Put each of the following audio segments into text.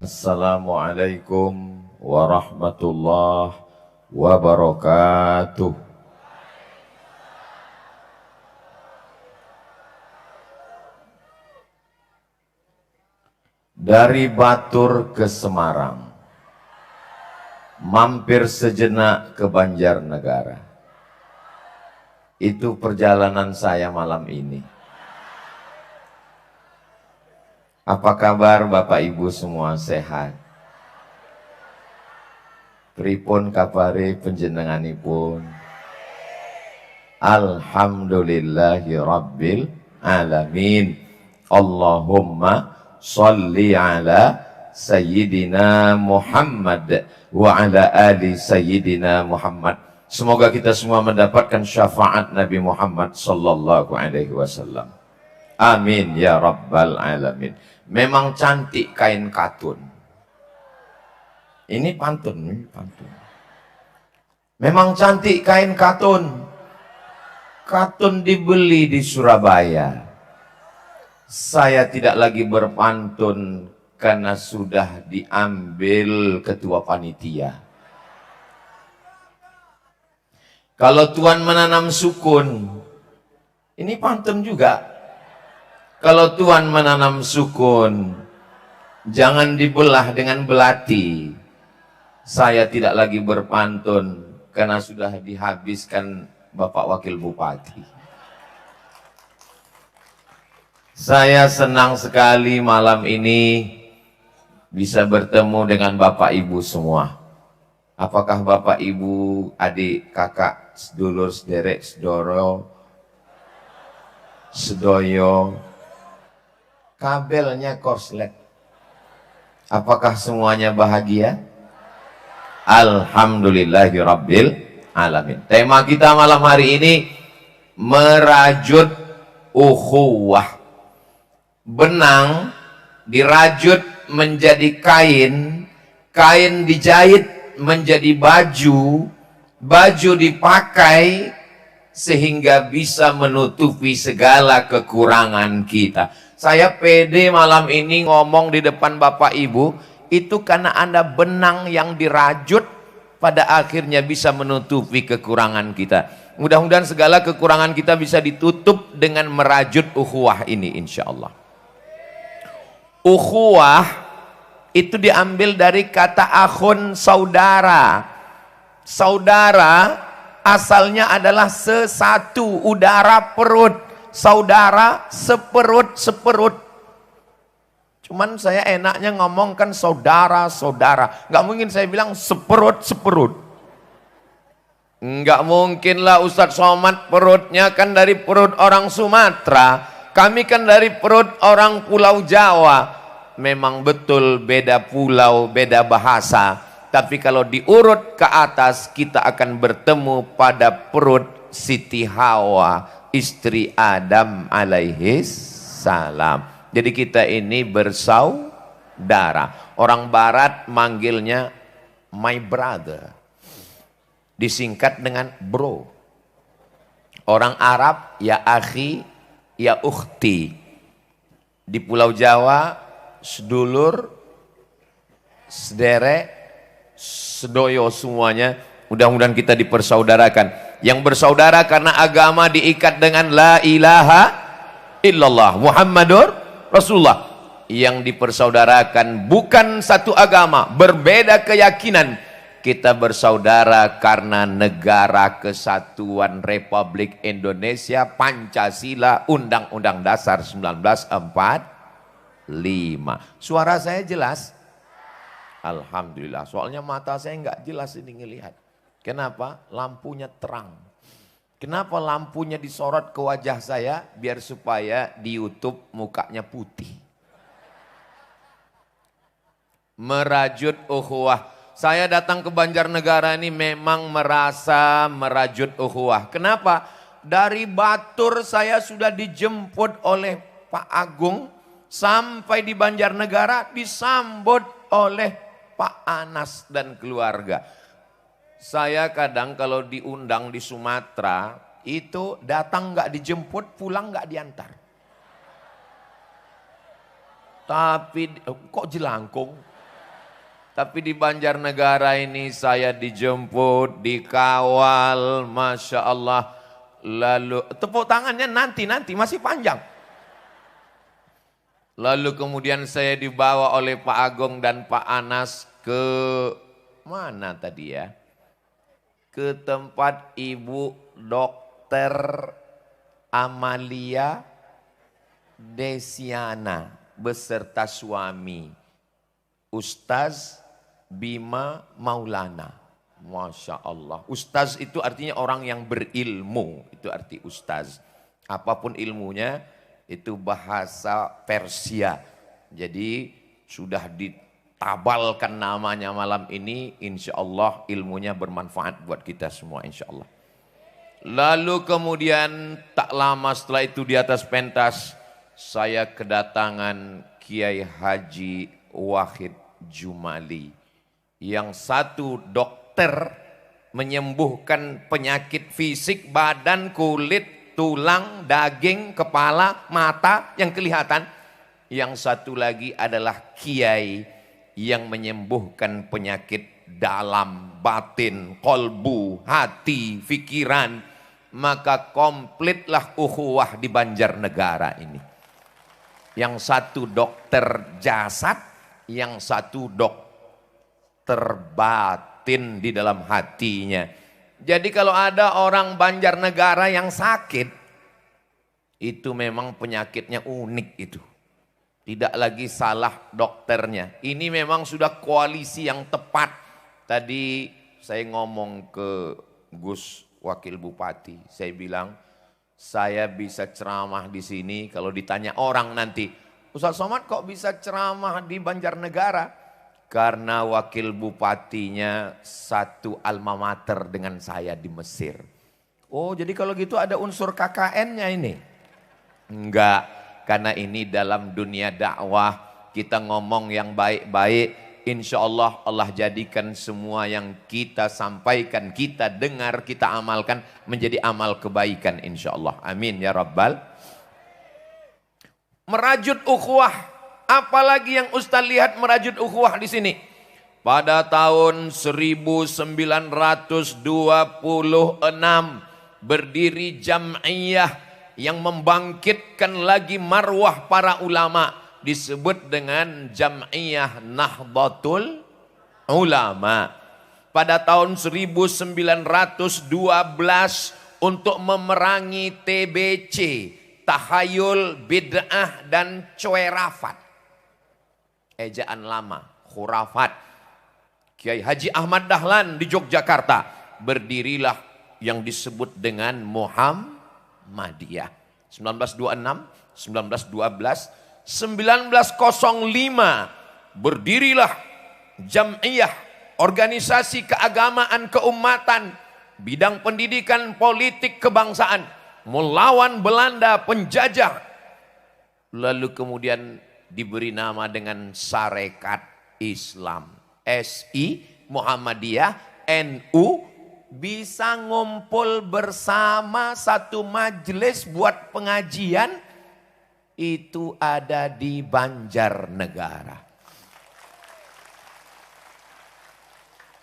Assalamualaikum warahmatullahi wabarakatuh. Dari Batur ke Semarang, mampir sejenak ke Banjarnegara. Itu perjalanan saya malam ini. Apa kabar Bapak Ibu semua, sehat? Pripun kabare panjenenganipun? Alhamdulillahi Rabbil Alamin. Allahumma sholli ala Sayyidina Muhammad wa ala ali Sayyidina Muhammad. Semoga kita semua mendapatkan syafaat Nabi Muhammad sallallahu alaihi wasallam. Amin ya Rabbal Alamin. Memang cantik kain katun. Ini pantun, ini pantun. Memang cantik kain katun. Katun dibeli di Surabaya. Saya tidak lagi berpantun karena sudah diambil ketua panitia. Kalau Tuhan menanam sukun, ini pantun juga. Kalau Tuhan menanam sukun, jangan dibelah dengan belati. Saya tidak lagi berpantun karena sudah dihabiskan Bapak Wakil Bupati. Saya senang sekali malam ini bisa bertemu dengan Bapak Ibu semua. Apakah Bapak Ibu, adik, kakak, sedulur, sederek, sedoro, sedoyo, kabelnya korslet? Apakah semuanya bahagia? Alhamdulillahirabbil alamin. Tema kita malam hari ini merajut ukhuwah. Benang dirajut menjadi kain, kain dijahit menjadi baju, baju dipakai sehingga bisa menutupi segala kekurangan kita. Saya pede malam ini ngomong di depan Bapak Ibu, itu karena ada benang yang dirajut pada akhirnya bisa menutupi kekurangan kita. Mudah-mudahan segala kekurangan kita bisa ditutup dengan merajut ukhuwah ini insya Allah. Ukhuwah itu diambil dari kata akhun, saudara. Saudara asalnya adalah sesatu, udara perut. Saudara seperut-seperut. Cuman saya enaknya ngomongkan saudara-saudara. Nggak mungkin saya bilang seperut-seperut. Nggak mungkin lah Ustadz Somad perutnya kan dari perut orang Sumatera. Kami kan dari perut orang Pulau Jawa. Memang betul beda pulau, beda bahasa. Tapi kalau diurut ke atas kita akan bertemu pada perut Siti Hawa, istri Adam alaihi salam. Jadi kita ini bersaudara. Orang barat manggilnya my brother, disingkat dengan bro. Orang Arab ya akhi, ya ukhti. Di Pulau Jawa sedulur, sederek, sedoyo semuanya. Mudah-mudahan kita dipersaudarakan. Yang bersaudara karena agama diikat dengan la ilaha illallah Muhammadur Rasulullah. Yang dipersaudarakan bukan satu agama, berbeda keyakinan. Kita bersaudara karena Negara Kesatuan Republik Indonesia, Pancasila, Undang-Undang Dasar 1945. Suara saya jelas? Alhamdulillah. Soalnya mata saya nggak jelas ini ngelihat. Kenapa? Lampunya terang. Kenapa lampunya disorot ke wajah saya? Biar supaya di YouTube mukanya putih. Merajut ukhuwah. Saya datang ke Banjarnegara ini memang merasa merajut ukhuwah. Kenapa? Dari Batur saya sudah dijemput oleh Pak Agung. Sampai di Banjarnegara disambut oleh Pak Anas dan keluarga. Saya kadang kalau diundang di Sumatera, itu datang nggak dijemput, pulang nggak diantar. Tapi kok jelangkung? Tapi di Banjarnegara ini saya dijemput, dikawal, Masya Allah. Lalu tepuk tangannya nanti masih panjang. Lalu kemudian saya dibawa oleh Pak Agung dan Pak Anas ke mana tadi ya? Ke tempat Ibu Dokter Amalia Desiana beserta suami Ustaz Bima Maulana. Masya Allah. Ustaz itu artinya orang yang berilmu. Itu arti ustaz. Apapun ilmunya itu bahasa Persia. Jadi sudah ditabalkan namanya malam ini. Insya Allah ilmunya bermanfaat buat kita semua insya Allah. Lalu kemudian tak lama setelah itu di atas pentas saya kedatangan Kiai Haji Wahid Jumali. Yang satu dokter menyembuhkan penyakit fisik, badan, kulit, tulang, daging, kepala, mata yang kelihatan. Yang satu lagi adalah kiai yang menyembuhkan penyakit dalam, batin, kolbu, hati, pikiran. Maka komplitlah ukhuwah di Banjarnegara ini. Yang satu dokter jasad, yang satu dokter batin di dalam hatinya. Jadi kalau ada orang Banjarnegara yang sakit, itu memang penyakitnya unik itu. Tidak lagi salah dokternya. Ini memang sudah koalisi yang tepat. Tadi saya ngomong ke Gus Wakil Bupati, saya bilang, saya bisa ceramah di sini kalau ditanya orang nanti, Ustaz Somad kok bisa ceramah di Banjarnegara? Karena wakil bupatinya satu alma mater dengan saya di Mesir. Oh jadi kalau gitu ada unsur KKN-nya ini? Enggak, karena ini dalam dunia dakwah kita ngomong yang baik-baik. Insya Allah Allah jadikan semua yang kita sampaikan, kita dengar, kita amalkan menjadi amal kebaikan insya Allah. Amin ya Rabbal. Merajut ukhuwah. Apalagi yang Ustaz lihat merajut ukhuwah di sini. Pada tahun 1926 berdiri jam'iyah yang membangkitkan lagi marwah para ulama. Disebut dengan Jam'iyah Nahdlatul Ulama. Pada tahun 1912 untuk memerangi TBC, tahayul, bid'ah dan cuerafat. Ejaan lama, khurafat. Kiai Haji Ahmad Dahlan di Yogyakarta. Berdirilah yang disebut dengan Muhammadiyah. 1926, 1912, 1905 berdirilah Jam'iyah, organisasi keagamaan keumatan, bidang pendidikan, politik, kebangsaan, melawan Belanda penjajah. Lalu kemudian diberi nama dengan Sarekat Islam, SI, Muhammadiyah, NU, bisa ngumpul bersama satu majelis buat pengajian, itu ada di Banjarnegara.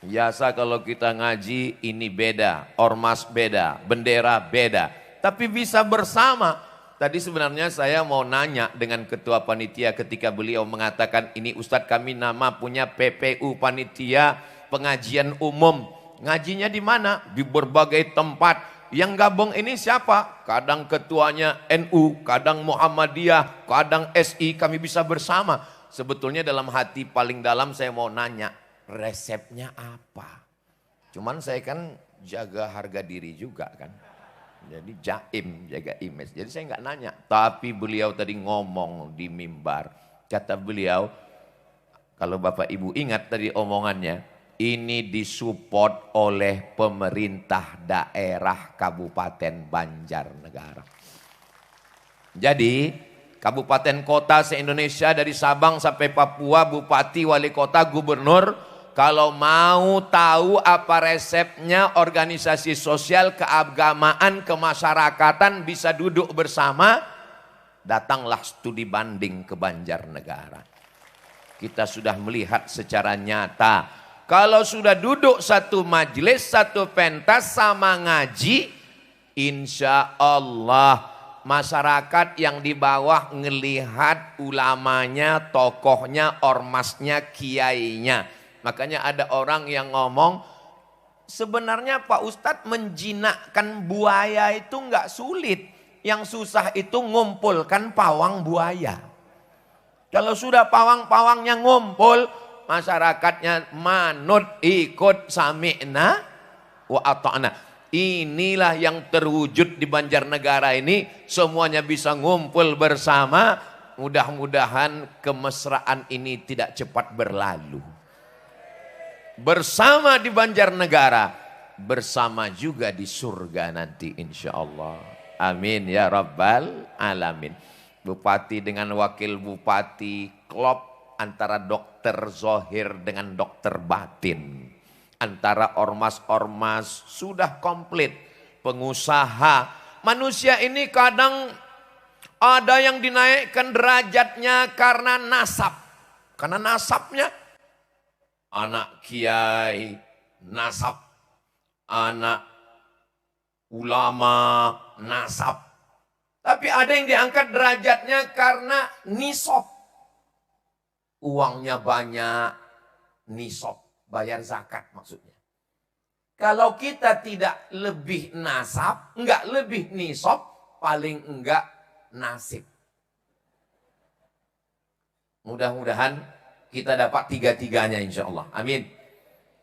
Biasa kalau kita ngaji ini beda, ormas beda, bendera beda, tapi bisa bersama. Tadi sebenarnya saya mau nanya dengan ketua panitia ketika beliau mengatakan ini Ustadz kami nama punya PPU panitia pengajian umum. Ngajinya di mana? Di berbagai tempat. Yang gabung ini siapa? Kadang ketuanya NU, kadang Muhammadiyah, kadang SI, kami bisa bersama. Sebetulnya dalam hati paling dalam saya mau nanya, resepnya apa? Cuman saya kan jaga harga diri juga kan. Jadi jaim, jaga image. Jadi saya nggak nanya. Tapi beliau tadi ngomong di mimbar. Kata beliau, kalau Bapak Ibu ingat tadi omongannya, ini disupport oleh pemerintah daerah Kabupaten Banjarnegara. Jadi kabupaten kota se-Indonesia dari Sabang sampai Papua, bupati, wali kota, gubernur, kalau mau tahu apa resepnya organisasi sosial, keagamaan, kemasyarakatan bisa duduk bersama, datanglah studi banding ke Banjarnegara. Kita sudah melihat secara nyata. Kalau sudah duduk satu majelis, satu pentas sama ngaji, insya Allah masyarakat yang di bawah ngelihat ulamanya, tokohnya, ormasnya, kiainya. Makanya ada orang yang ngomong, sebenarnya Pak Ustadz menjinakkan buaya itu nggak sulit. Yang susah itu ngumpulkan pawang buaya. Kalau sudah pawang-pawangnya ngumpul, masyarakatnya manut ikut sami'na wa ata'na. Inilah yang terwujud di Banjarnegara ini, semuanya bisa ngumpul bersama. Mudah-mudahan kemesraan ini tidak cepat berlalu. Bersama di Banjarnegara, bersama juga di surga nanti insya Allah. Amin ya rabbal alamin. Bupati dengan wakil bupati klop antara dokter zohir dengan dokter batin. Antara ormas-ormas sudah komplit. Pengusaha. Manusia ini kadang ada yang dinaikkan derajatnya karena nasab. Karena nasabnya anak kiai, nasab. Anak ulama, nasab. Tapi ada yang diangkat derajatnya karena nisab. Uangnya banyak, nisab. Bayar zakat maksudnya. Kalau kita tidak lebih nasab, enggak lebih nisab, paling enggak nasib. Mudah-mudahan kita dapat tiga-tiganya insya Allah. Amin.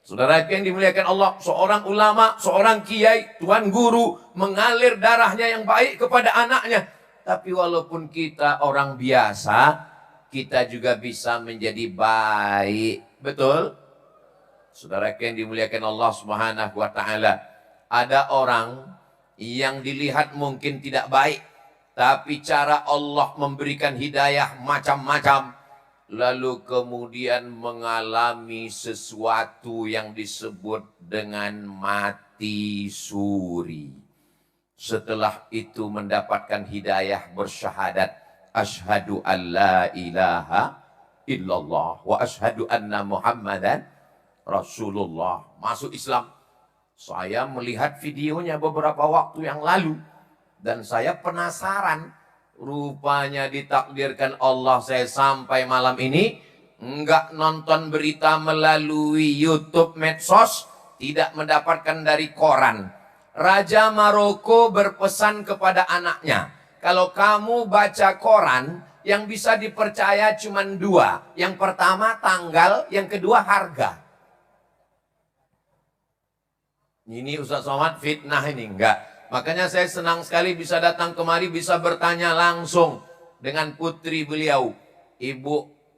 Saudara yang dimuliakan Allah, seorang ulama, seorang kiai, tuan guru, mengalir darahnya yang baik kepada anaknya. Tapi walaupun kita orang biasa, kita juga bisa menjadi baik. Betul? Saudara yang dimuliakan Allah Subhanahu wa taala, ada orang yang dilihat mungkin tidak baik, tapi cara Allah memberikan hidayah macam-macam. Lalu kemudian mengalami sesuatu yang disebut dengan mati suri. Setelah itu mendapatkan hidayah bersyahadat. Asyhadu an la ilaha illallah wa asyhadu anna Muhammadan Rasulullah. Masuk Islam. Saya melihat videonya beberapa waktu yang lalu. Dan saya penasaran. Rupanya ditakdirkan Allah saya sampai malam ini enggak nonton berita melalui YouTube medsos, tidak mendapatkan dari koran. Raja Maroko berpesan kepada anaknya, kalau kamu baca koran, yang bisa dipercaya cuma dua. Yang pertama tanggal, yang kedua harga. Ini Ustaz Somad fitnah ini, enggak. Makanya saya senang sekali bisa datang kemari, bisa bertanya langsung dengan putri beliau, Ibu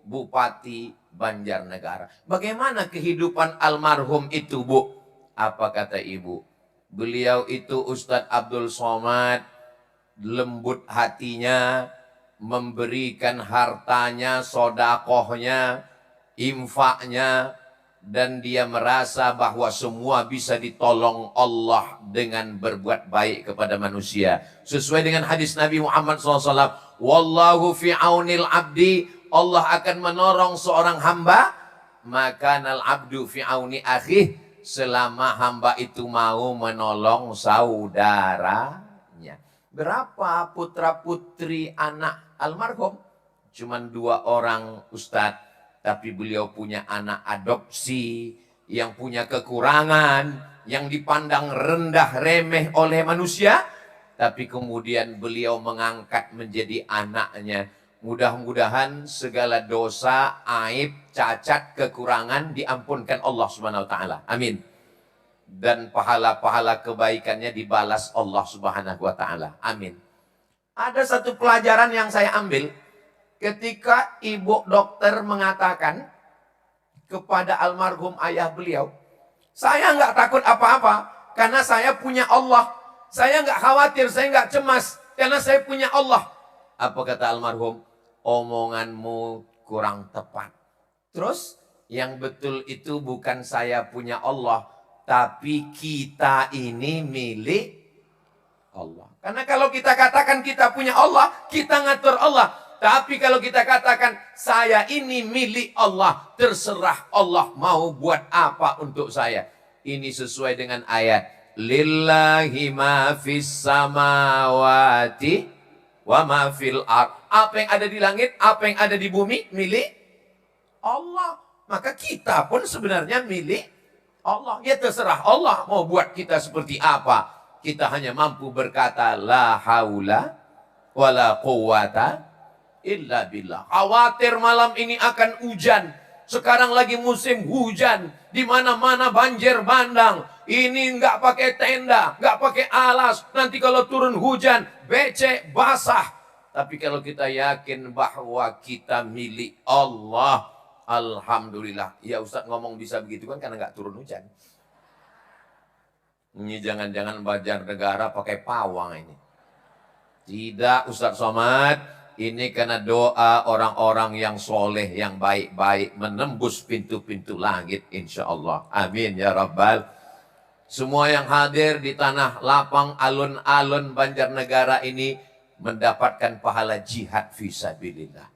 Bupati Banjarnegara. Bagaimana kehidupan almarhum itu, Bu? Apa kata Ibu? Beliau itu Ustadz Abdul Somad, lembut hatinya, memberikan hartanya, sodakohnya, infaknya, dan dia merasa bahwa semua bisa ditolong Allah dengan berbuat baik kepada manusia. Sesuai dengan hadis Nabi Muhammad SAW. Wallahu fi aunil abdi. Allah akan menolong seorang hamba. Maka nal abdu fi auni akhih. Selama hamba itu mau menolong saudaranya. Berapa putra putri anak almarhum? Cuman 2 orang Ustadz. Tapi beliau punya anak adopsi yang punya kekurangan, yang dipandang rendah remeh oleh manusia. Tapi kemudian beliau mengangkat menjadi anaknya. Mudah-mudahan segala dosa, aib, cacat, kekurangan diampunkan Allah Subhanahu wa taala. Amin. Dan pahala-pahala kebaikannya dibalas Allah Subhanahu wa taala. Amin. Ada satu pelajaran yang saya ambil. Ketika ibu dokter mengatakan kepada almarhum ayah beliau, saya nggak takut apa-apa karena saya punya Allah. Saya nggak khawatir, saya nggak cemas karena saya punya Allah. Apa kata almarhum? Omonganmu kurang tepat. Terus yang betul itu bukan saya punya Allah, tapi kita ini milik Allah. Karena kalau kita katakan kita punya Allah, kita ngatur Allah. Tapi kalau kita katakan, saya ini milik Allah, terserah Allah mau buat apa untuk saya. Ini sesuai dengan ayat, lillahi ma fis samawati wa ma fil ard. Apa yang ada di langit, apa yang ada di bumi, milik Allah. Maka kita pun sebenarnya milik Allah. Ya terserah Allah mau buat kita seperti apa. Kita hanya mampu berkata, la haula wa la quwata illa billah. Khawatir malam ini akan hujan. Sekarang lagi musim hujan. Di mana-mana banjir bandang. Ini nggak pakai tenda, nggak pakai alas. Nanti kalau turun hujan, becek, basah. Tapi kalau kita yakin bahwa kita milik Allah, alhamdulillah. Ya Ustaz ngomong bisa begitu kan karena nggak turun hujan. Ini jangan-jangan Banjarnegara pakai pawang ini. Tidak Ustaz Somad. Ini karena doa orang-orang yang soleh, yang baik-baik, menembus pintu-pintu langit insya Allah. Amin ya Rabbal. Semua yang hadir di tanah lapang alun-alun Banjarnegara ini mendapatkan pahala jihad fisabilillah.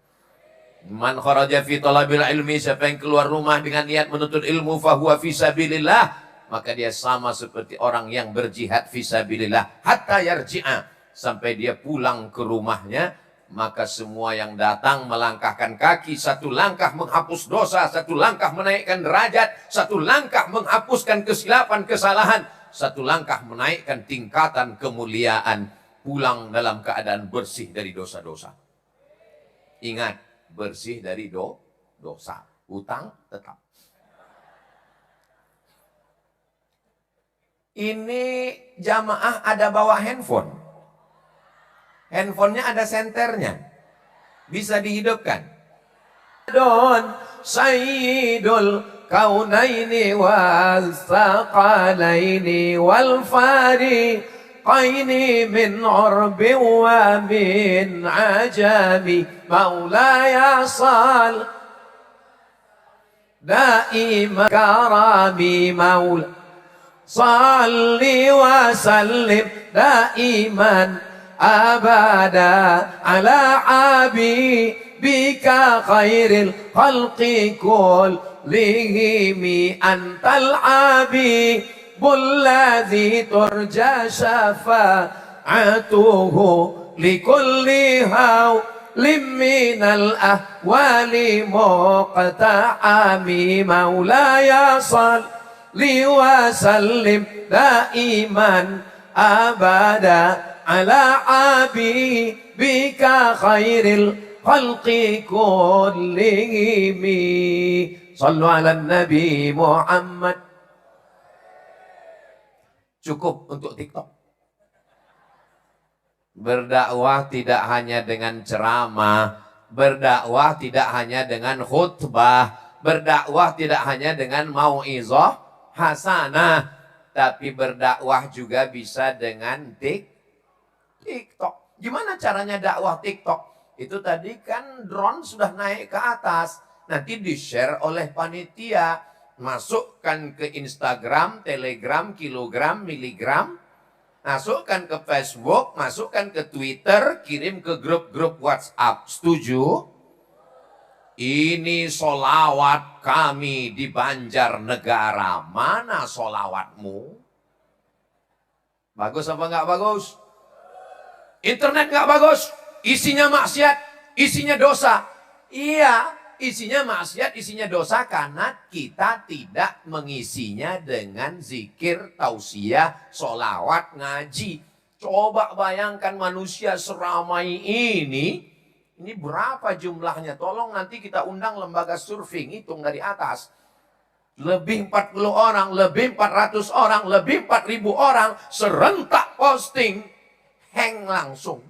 Man kharaja fi talabil ilmi, siapa yang keluar rumah dengan niat menuntut ilmu fahuwa fisabilillah, maka dia sama seperti orang yang berjihad fisabilillah hatta yarji'a, sampai dia pulang ke rumahnya. Maka semua yang datang melangkahkan kaki, satu langkah menghapus dosa, satu langkah menaikkan derajat, satu langkah menghapuskan kesilapan, kesalahan, satu langkah menaikkan tingkatan kemuliaan, pulang dalam keadaan bersih dari dosa-dosa. Ingat, bersih dari dosa, utang tetap. Ini jamaah ada bawa handphone. Handphonenya ada senternya, bisa dihidupkan. Don Sayyidul Kaunaini wal Thaqalaini wal Fariqaini min urbi wa min ajami, Maulaya sal daima karami, Maula salli wa sallim daiman abada ala habibika khairil khalqi kullihim, antal habibul ladzi turja syafa'atuhu likulli hawlim minal ahwali muqta'ami, maulaya salli wa sallim daiman abada ala habibika khairil khalqi kullihim. Sallu ala Nabi Muhammad. Cukup untuk TikTok. Berdakwah tidak hanya dengan ceramah, berdakwah tidak hanya dengan khutbah, berdakwah tidak hanya dengan mau'izah hasanah, tapi berdakwah juga bisa dengan TikTok. Gimana caranya dakwah TikTok? Itu tadi kan drone sudah naik ke atas. Nanti di-share oleh panitia. Masukkan ke Instagram, Telegram, kilogram, miligram. Masukkan ke Facebook, masukkan ke Twitter, kirim ke grup-grup WhatsApp. Setuju? Ini solawat kami di Banjarnegara. Mana solawatmu? Bagus apa enggak bagus? Internet nggak bagus, isinya maksiat, isinya dosa. Iya, isinya maksiat, isinya dosa karena kita tidak mengisinya dengan zikir, tausiah, sholawat, ngaji. Coba bayangkan manusia seramai ini berapa jumlahnya? Tolong nanti kita undang lembaga survei, hitung dari atas. Lebih 40 orang, lebih 400 orang, lebih 4.000 orang serentak posting. Hang langsung.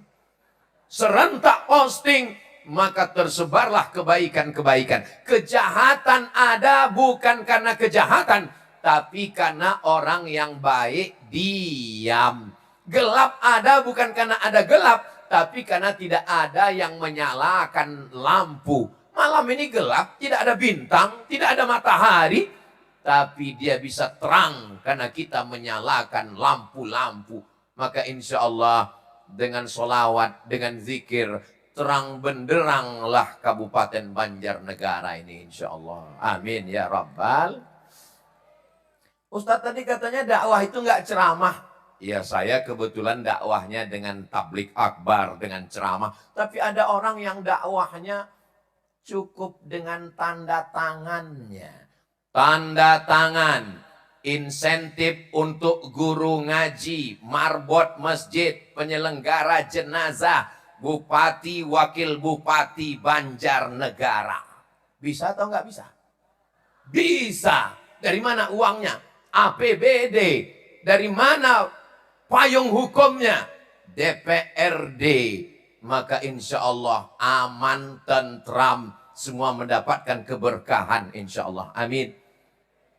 Serentak posting, maka tersebarlah kebaikan-kebaikan. Kejahatan ada bukan karena kejahatan, tapi karena orang yang baik diam. Gelap ada bukan karena ada gelap, tapi karena tidak ada yang menyalakan lampu. Malam ini gelap, tidak ada bintang, tidak ada matahari, tapi dia bisa terang karena kita menyalakan lampu-lampu. Maka insya Allah dengan solawat, dengan zikir, terang benderanglah Kabupaten Banjarnegara ini insya Allah. Amin ya Rabbal. Ustadz tadi katanya dakwah itu nggak ceramah. Ya saya kebetulan dakwahnya dengan tablik akbar, dengan ceramah. Tapi ada orang yang dakwahnya cukup dengan tanda tangannya. Tanda tangan, insentif untuk guru ngaji, marbot masjid, penyelenggara jenazah, bupati, wakil bupati Banjarnegara. Bisa atau nggak bisa? Bisa. Dari mana uangnya? APBD. Dari mana payung hukumnya? DPRD. Maka insya Allah aman, tentram, semua mendapatkan keberkahan insya Allah. Amin.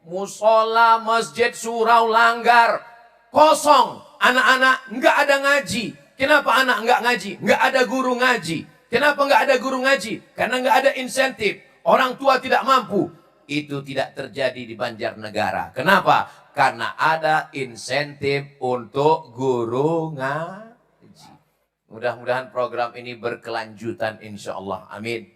Musola, masjid, surau, langgar kosong, anak-anak nggak ada ngaji. Kenapa anak nggak ngaji? Nggak ada guru ngaji. Kenapa nggak ada guru ngaji? Karena nggak ada insentif. Orang tua tidak mampu. Itu tidak terjadi di Banjarnegara. Kenapa? Karena ada insentif untuk guru ngaji. Mudah-mudahan program ini berkelanjutan insya Allah. Amin.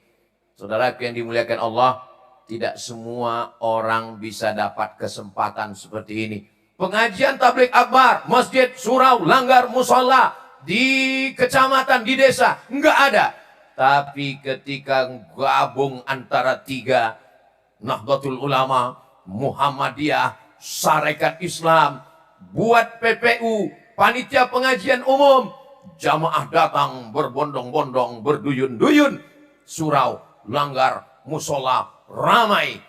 Saudaraku yang dimuliakan Allah, tidak semua orang bisa dapat kesempatan seperti ini. Pengajian tablik akbar, masjid, surau, langgar, musola di kecamatan, di desa enggak ada. Tapi ketika gabung antara tiga, Nahdlatul Ulama, Muhammadiyah, Sarekat Islam, buat PPU, panitia pengajian umum, jamaah datang berbondong-bondong, berduyun-duyun, surau, langgar, musola ramai.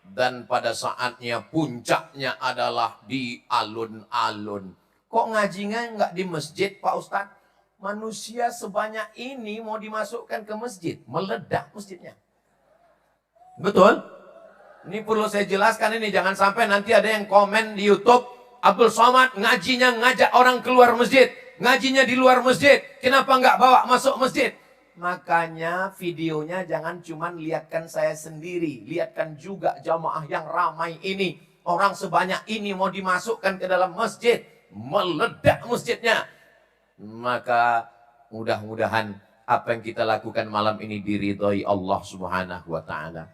Dan pada saatnya puncaknya adalah di alun-alun. Kok ngajinya nggak di masjid Pak Ustadz? Manusia sebanyak ini mau dimasukkan ke masjid, meledak masjidnya. Betul? Ini perlu saya jelaskan ini, jangan sampai nanti ada yang komen di YouTube, Abdul Somad ngajinya ngajak orang keluar masjid, ngajinya di luar masjid, kenapa nggak bawa masuk masjid? Makanya videonya jangan cuma lihatkan saya sendiri, lihatkan juga jamaah yang ramai ini. Orang sebanyak ini mau dimasukkan ke dalam masjid, meledak masjidnya. Maka mudah-mudahan apa yang kita lakukan malam ini diridhoi Allah Subhanahu wa Ta'ala.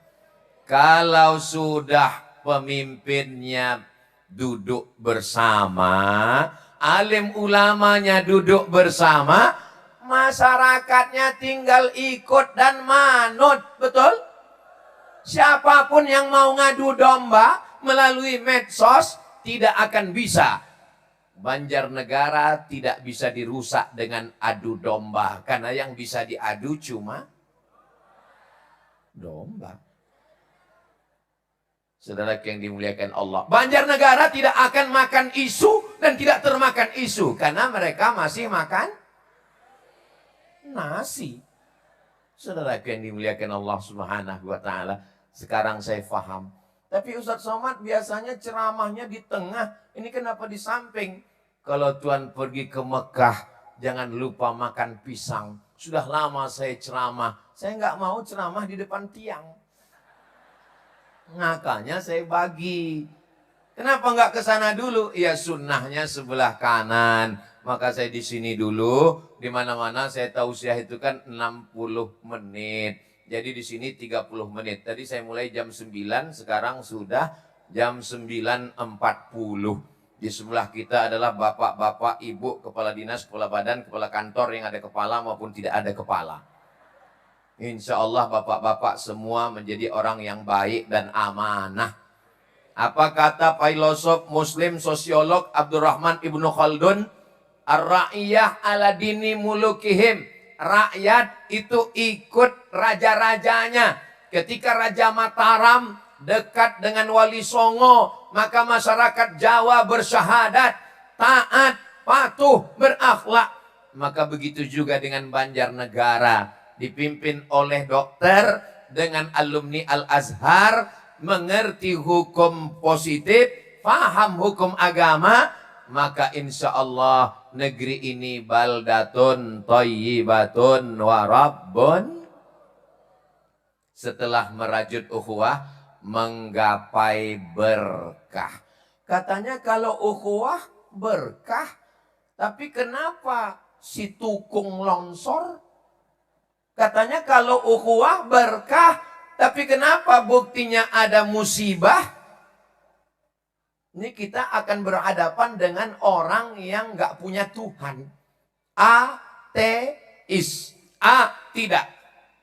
Kalau sudah pemimpinnya duduk bersama, alim ulamanya duduk bersama, masyarakatnya tinggal ikut dan manut, betul? Siapapun yang mau ngadu domba melalui medsos tidak akan bisa. Banjarnegara tidak bisa dirusak dengan adu domba, karena yang bisa diadu cuma domba. Saudara yang dimuliakan Allah, Banjarnegara tidak akan makan isu dan tidak termakan isu, karena mereka masih makan nasi. Saudara yang dimuliakan Allah Subhanahu wa Ta'ala, sekarang saya paham. Tapi Ustadz Somad biasanya ceramahnya di tengah, ini kenapa di samping? Kalau Tuhan pergi ke Mekah, jangan lupa makan pisang. Sudah lama saya ceramah, saya nggak mau ceramah di depan tiang. Makanya saya bagi. Kenapa nggak ke sana dulu? Ya sunnahnya sebelah kanan. Maka saya di sini dulu. Di mana-mana saya tausiah itu kan 60 menit. Jadi di sini 30 menit. Tadi saya mulai jam 9, sekarang sudah jam 9.40. Di sebelah kita adalah bapak-bapak, ibu, kepala dinas, kepala badan, kepala kantor yang ada kepala maupun tidak ada kepala. Insya Allah bapak-bapak semua menjadi orang yang baik dan amanah. Apa kata filosof muslim sosiolog Abdurrahman Ibnu Khaldun? Ar-ra'iyah ala dini mulukihim. Rakyat itu ikut raja-rajanya. Ketika Raja Mataram dekat dengan Wali Songo, maka masyarakat Jawa bersyahadat, taat, patuh, berakhlak. Maka begitu juga dengan Banjarnegara. Dipimpin oleh dokter dengan alumni Al-Azhar, mengerti hukum positif, paham hukum agama, maka insya Allah negeri ini baldatun thayyibatun wa rabbun. Setelah merajut ukhuwah, menggapai berkah. Katanya kalau ukhuwah berkah, tapi kenapa si tukung longsor Katanya kalau ukhuwah berkah, tapi kenapa buktinya ada musibah? Ini kita akan berhadapan dengan orang yang nggak punya Tuhan. Ateis. A, tidak.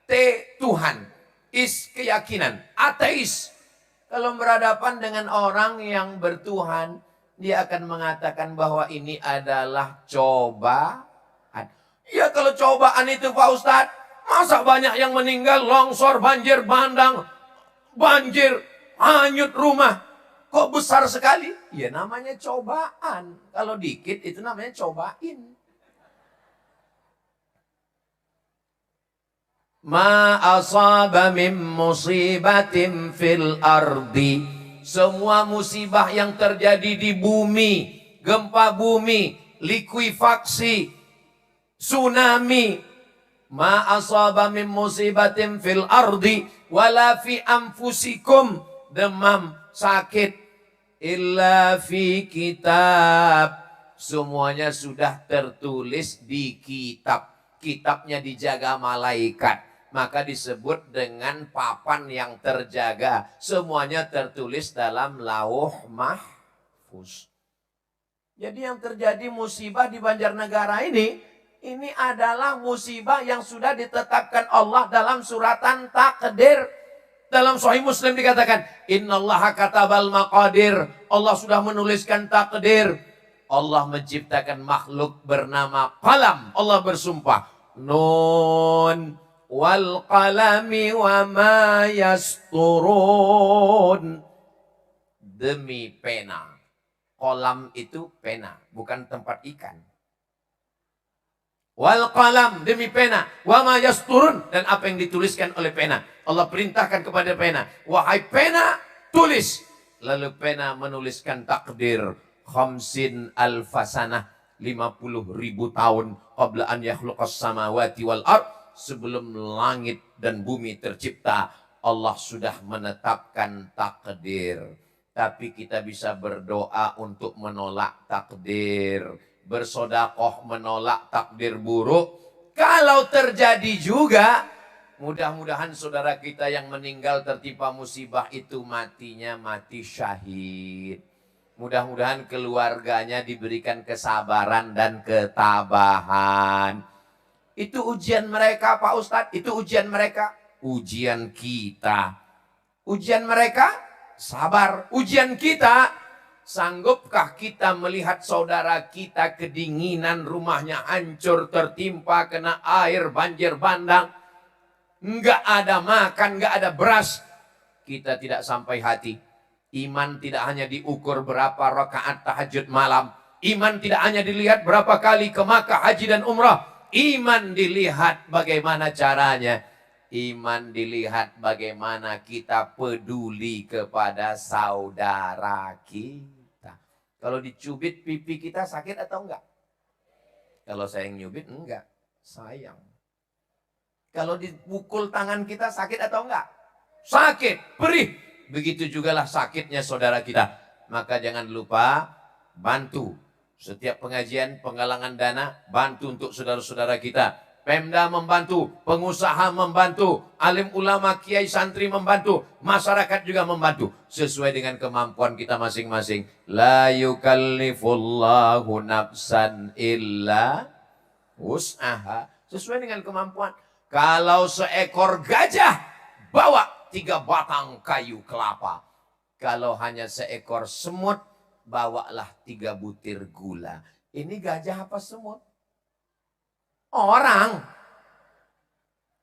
T, Tuhan. Is, keyakinan. Ateis. Kalau berhadapan dengan orang yang bertuhan, dia akan mengatakan bahwa ini adalah cobaan. Ya kalau cobaan itu Pak Ustadz, masa banyak yang meninggal, longsor, banjir bandang, banjir, hanyut rumah. Kok besar sekali? Ya namanya cobaan. Kalau dikit itu namanya cobain. Ma asaba min musibatin fil ardi. Semua musibah yang terjadi di bumi, gempa bumi, likuifaksi, tsunami. Ma asaba min musibatin fil ardi wala fi anfusikum. Demam, sakit, illa fi kitab. Semuanya sudah tertulis di kitab. Kitabnya dijaga malaikat. Maka disebut dengan papan yang terjaga. Semuanya tertulis dalam lauh mahfuz. Jadi yang terjadi musibah di Banjarnegara ini adalah musibah yang sudah ditetapkan Allah dalam suratan takdir. Dalam Sahih Muslim dikatakan, Innallaha katabal maqadir. Allah sudah menuliskan takdir. Allah menciptakan makhluk bernama qalam. Allah bersumpah, Nun wal qalami wa ma yasturun. Demi pena. Kolam itu pena, bukan tempat ikan. Wal qalam, demi pena. Wa ma yasturun, dan apa yang dituliskan oleh pena. Allah perintahkan kepada pena, wahai pena, tulis. Lalu pena menuliskan takdir. Khamsin alfasanah, 50.000 tahun qabla an yakhluqas samawati wal ard. Sebelum langit dan bumi tercipta, Allah sudah menetapkan takdir. Tapi kita bisa berdoa untuk menolak takdir, bersodakoh menolak takdir buruk. Kalau terjadi juga, mudah-mudahan saudara kita yang meninggal tertimpa musibah itu matinya mati syahid. Mudah-mudahan keluarganya diberikan kesabaran dan ketabahan. Itu ujian mereka Pak Ustadz, itu ujian mereka. Ujian kita. Ujian mereka, sabar. Ujian kita, sanggupkah kita melihat saudara kita kedinginan, rumahnya hancur, tertimpa, kena air, banjir bandang. Enggak ada makan, enggak ada beras. Kita tidak sampai hati. Iman tidak hanya diukur berapa rakaat tahajud malam. Iman tidak hanya dilihat berapa kali ke Makkah, haji dan umrah. Iman dilihat bagaimana caranya. Iman dilihat bagaimana kita peduli kepada saudara kita. Kalau dicubit pipi kita sakit atau enggak? Kalau saya yang nyubit enggak, sayang. Kalau dipukul tangan kita sakit atau enggak? Sakit, perih. Begitu jugalah sakitnya saudara kita. Maka jangan lupa bantu. Setiap pengajian, penggalangan dana, bantu untuk saudara-saudara kita. Pemda membantu, pengusaha membantu, alim ulama, kiai, santri membantu, masyarakat juga membantu. Sesuai dengan kemampuan kita masing-masing. La yukallifullahu nafsan illa wus'aha. Sesuai dengan kemampuan. Kalau seekor gajah, bawa 3 batang kayu kelapa. Kalau hanya seekor semut, bawalah 3 butir gula. Ini gajah apa semut? Orang.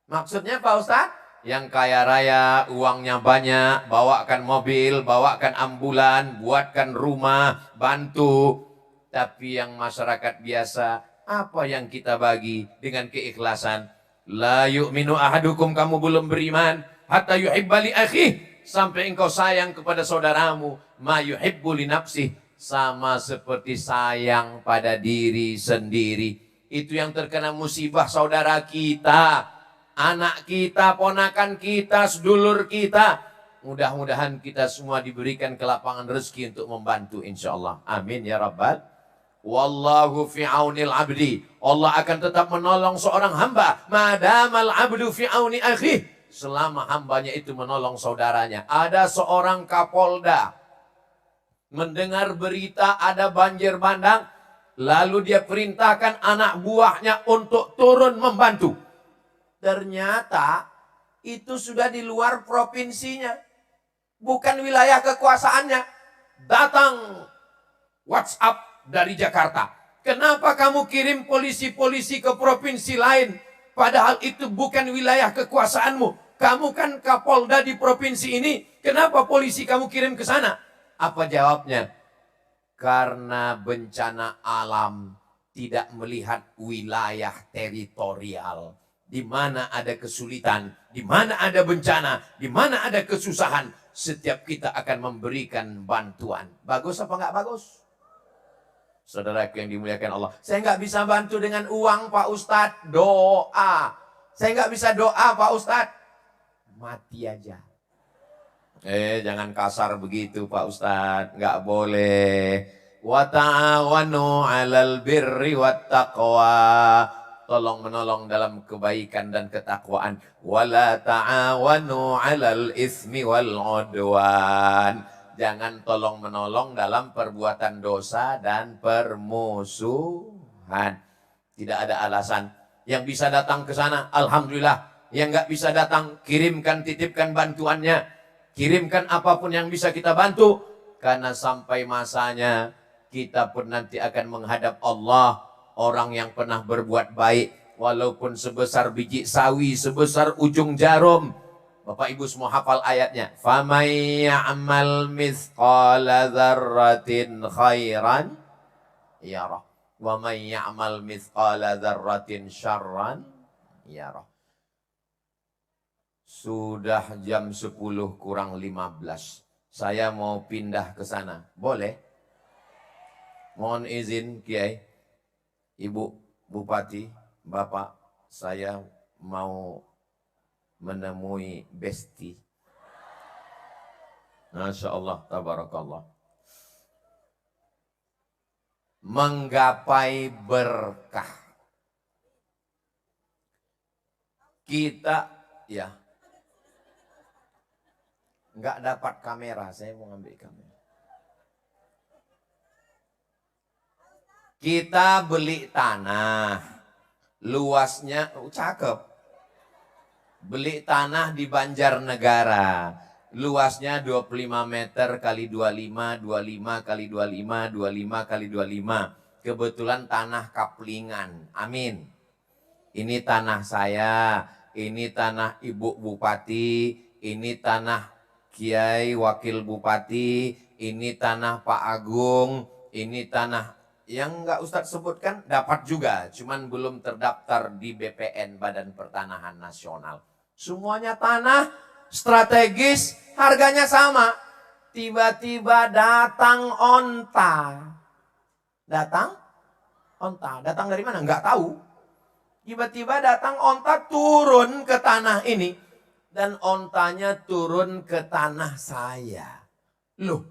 Maksudnya Pak Ustadz? Yang kaya raya, uangnya banyak, bawakan mobil, bawakan ambulan, buatkan rumah, bantu. Tapi yang masyarakat biasa, apa yang kita bagi dengan keikhlasan? La yu'minu ahadukum, kamu belum beriman. Hatta yuhibba li akhih, sampai engkau sayang kepada saudaramu. Ma yuhibbu li nafsih, sama seperti sayang pada diri sendiri. Itu yang terkena musibah saudara kita, anak kita, ponakan kita, sedulur kita. Mudah-mudahan kita semua diberikan kelapangan rezeki untuk membantu insya Allah. Amin ya Rabbal Wallahu fi aunil abdi. Allah akan tetap menolong seorang hamba. Madamal abdu fi auni akhih. Selama hambanya itu menolong saudaranya. Ada seorang kapolda mendengar berita ada banjir bandang. Lalu dia perintahkan anak buahnya untuk turun membantu. Ternyata itu sudah di luar provinsinya. Bukan wilayah kekuasaannya. Datang WhatsApp dari Jakarta. Kenapa kamu kirim polisi-polisi ke provinsi lain? Padahal itu bukan wilayah kekuasaanmu. Kamu kan Kapolda di provinsi ini. Kenapa polisi kamu kirim ke sana? Apa jawabnya? Karena bencana alam tidak melihat wilayah teritorial. Di mana ada kesulitan, di mana ada bencana, di mana ada kesusahan, setiap kita akan memberikan bantuan. Bagus apa enggak bagus? Saudaraku yang dimuliakan Allah. Saya nggak bisa bantu dengan uang Pak Ustadz. Doa. Saya nggak bisa doa Pak Ustadz. Mati aja. Jangan kasar begitu Pak Ustadz. Nggak boleh. Wa ta'awanu 'alal birri wat taqwa. Tolong menolong dalam kebaikan dan ketakwaan. Wa la ta'awanu 'alal ismi wal 'udwan. Jangan tolong menolong dalam perbuatan dosa dan permusuhan. Tidak ada alasan. Yang bisa datang ke sana, alhamdulillah. Yang nggak bisa datang, kirimkan, titipkan bantuannya. Kirimkan apapun yang bisa kita bantu. Karena sampai masanya, kita pun nanti akan menghadap Allah. Orang yang pernah berbuat baik, walaupun sebesar biji sawi, sebesar ujung jarum. Bapak Ibu semua hafal ayatnya. فَمَنْ يَعْمَلْ مِثْقَالَ ذَرَّةٍ خَيْرًا يَرَهُ وَمَنْ يَعْمَلْ مِثْقَالَ ذَرَّةٍ شَرًّا يَرَهُ. Sudah jam 10 kurang 15. Saya mau pindah ke sana. Boleh? Mohon izin Kiai, Ibu Bupati, Bapak, saya mau menemui Besti. Masya Allah, tabarakallah. Menggapai berkah. Kita, ya, nggak dapat kamera, saya mau ambil kamera. Kita beli tanah, luasnya, cakep. Beli tanah di Banjarnegara, luasnya 25 meter kali 25, 25 kali 25, 25 kali 25. Kebetulan tanah kaplingan, amin. Ini tanah saya, ini tanah Ibu Bupati, ini tanah Kiai Wakil Bupati, ini tanah Pak Agung, ini tanah yang nggak Ustadz sebutkan dapat juga, cuman belum terdaftar di BPN, Badan Pertanahan Nasional. Semuanya tanah strategis, harganya sama. Tiba-tiba datang onta. Datang onta. Datang dari mana? Nggak tahu. Tiba-tiba datang onta turun ke tanah ini. Dan ontanya turun ke tanah saya. Loh,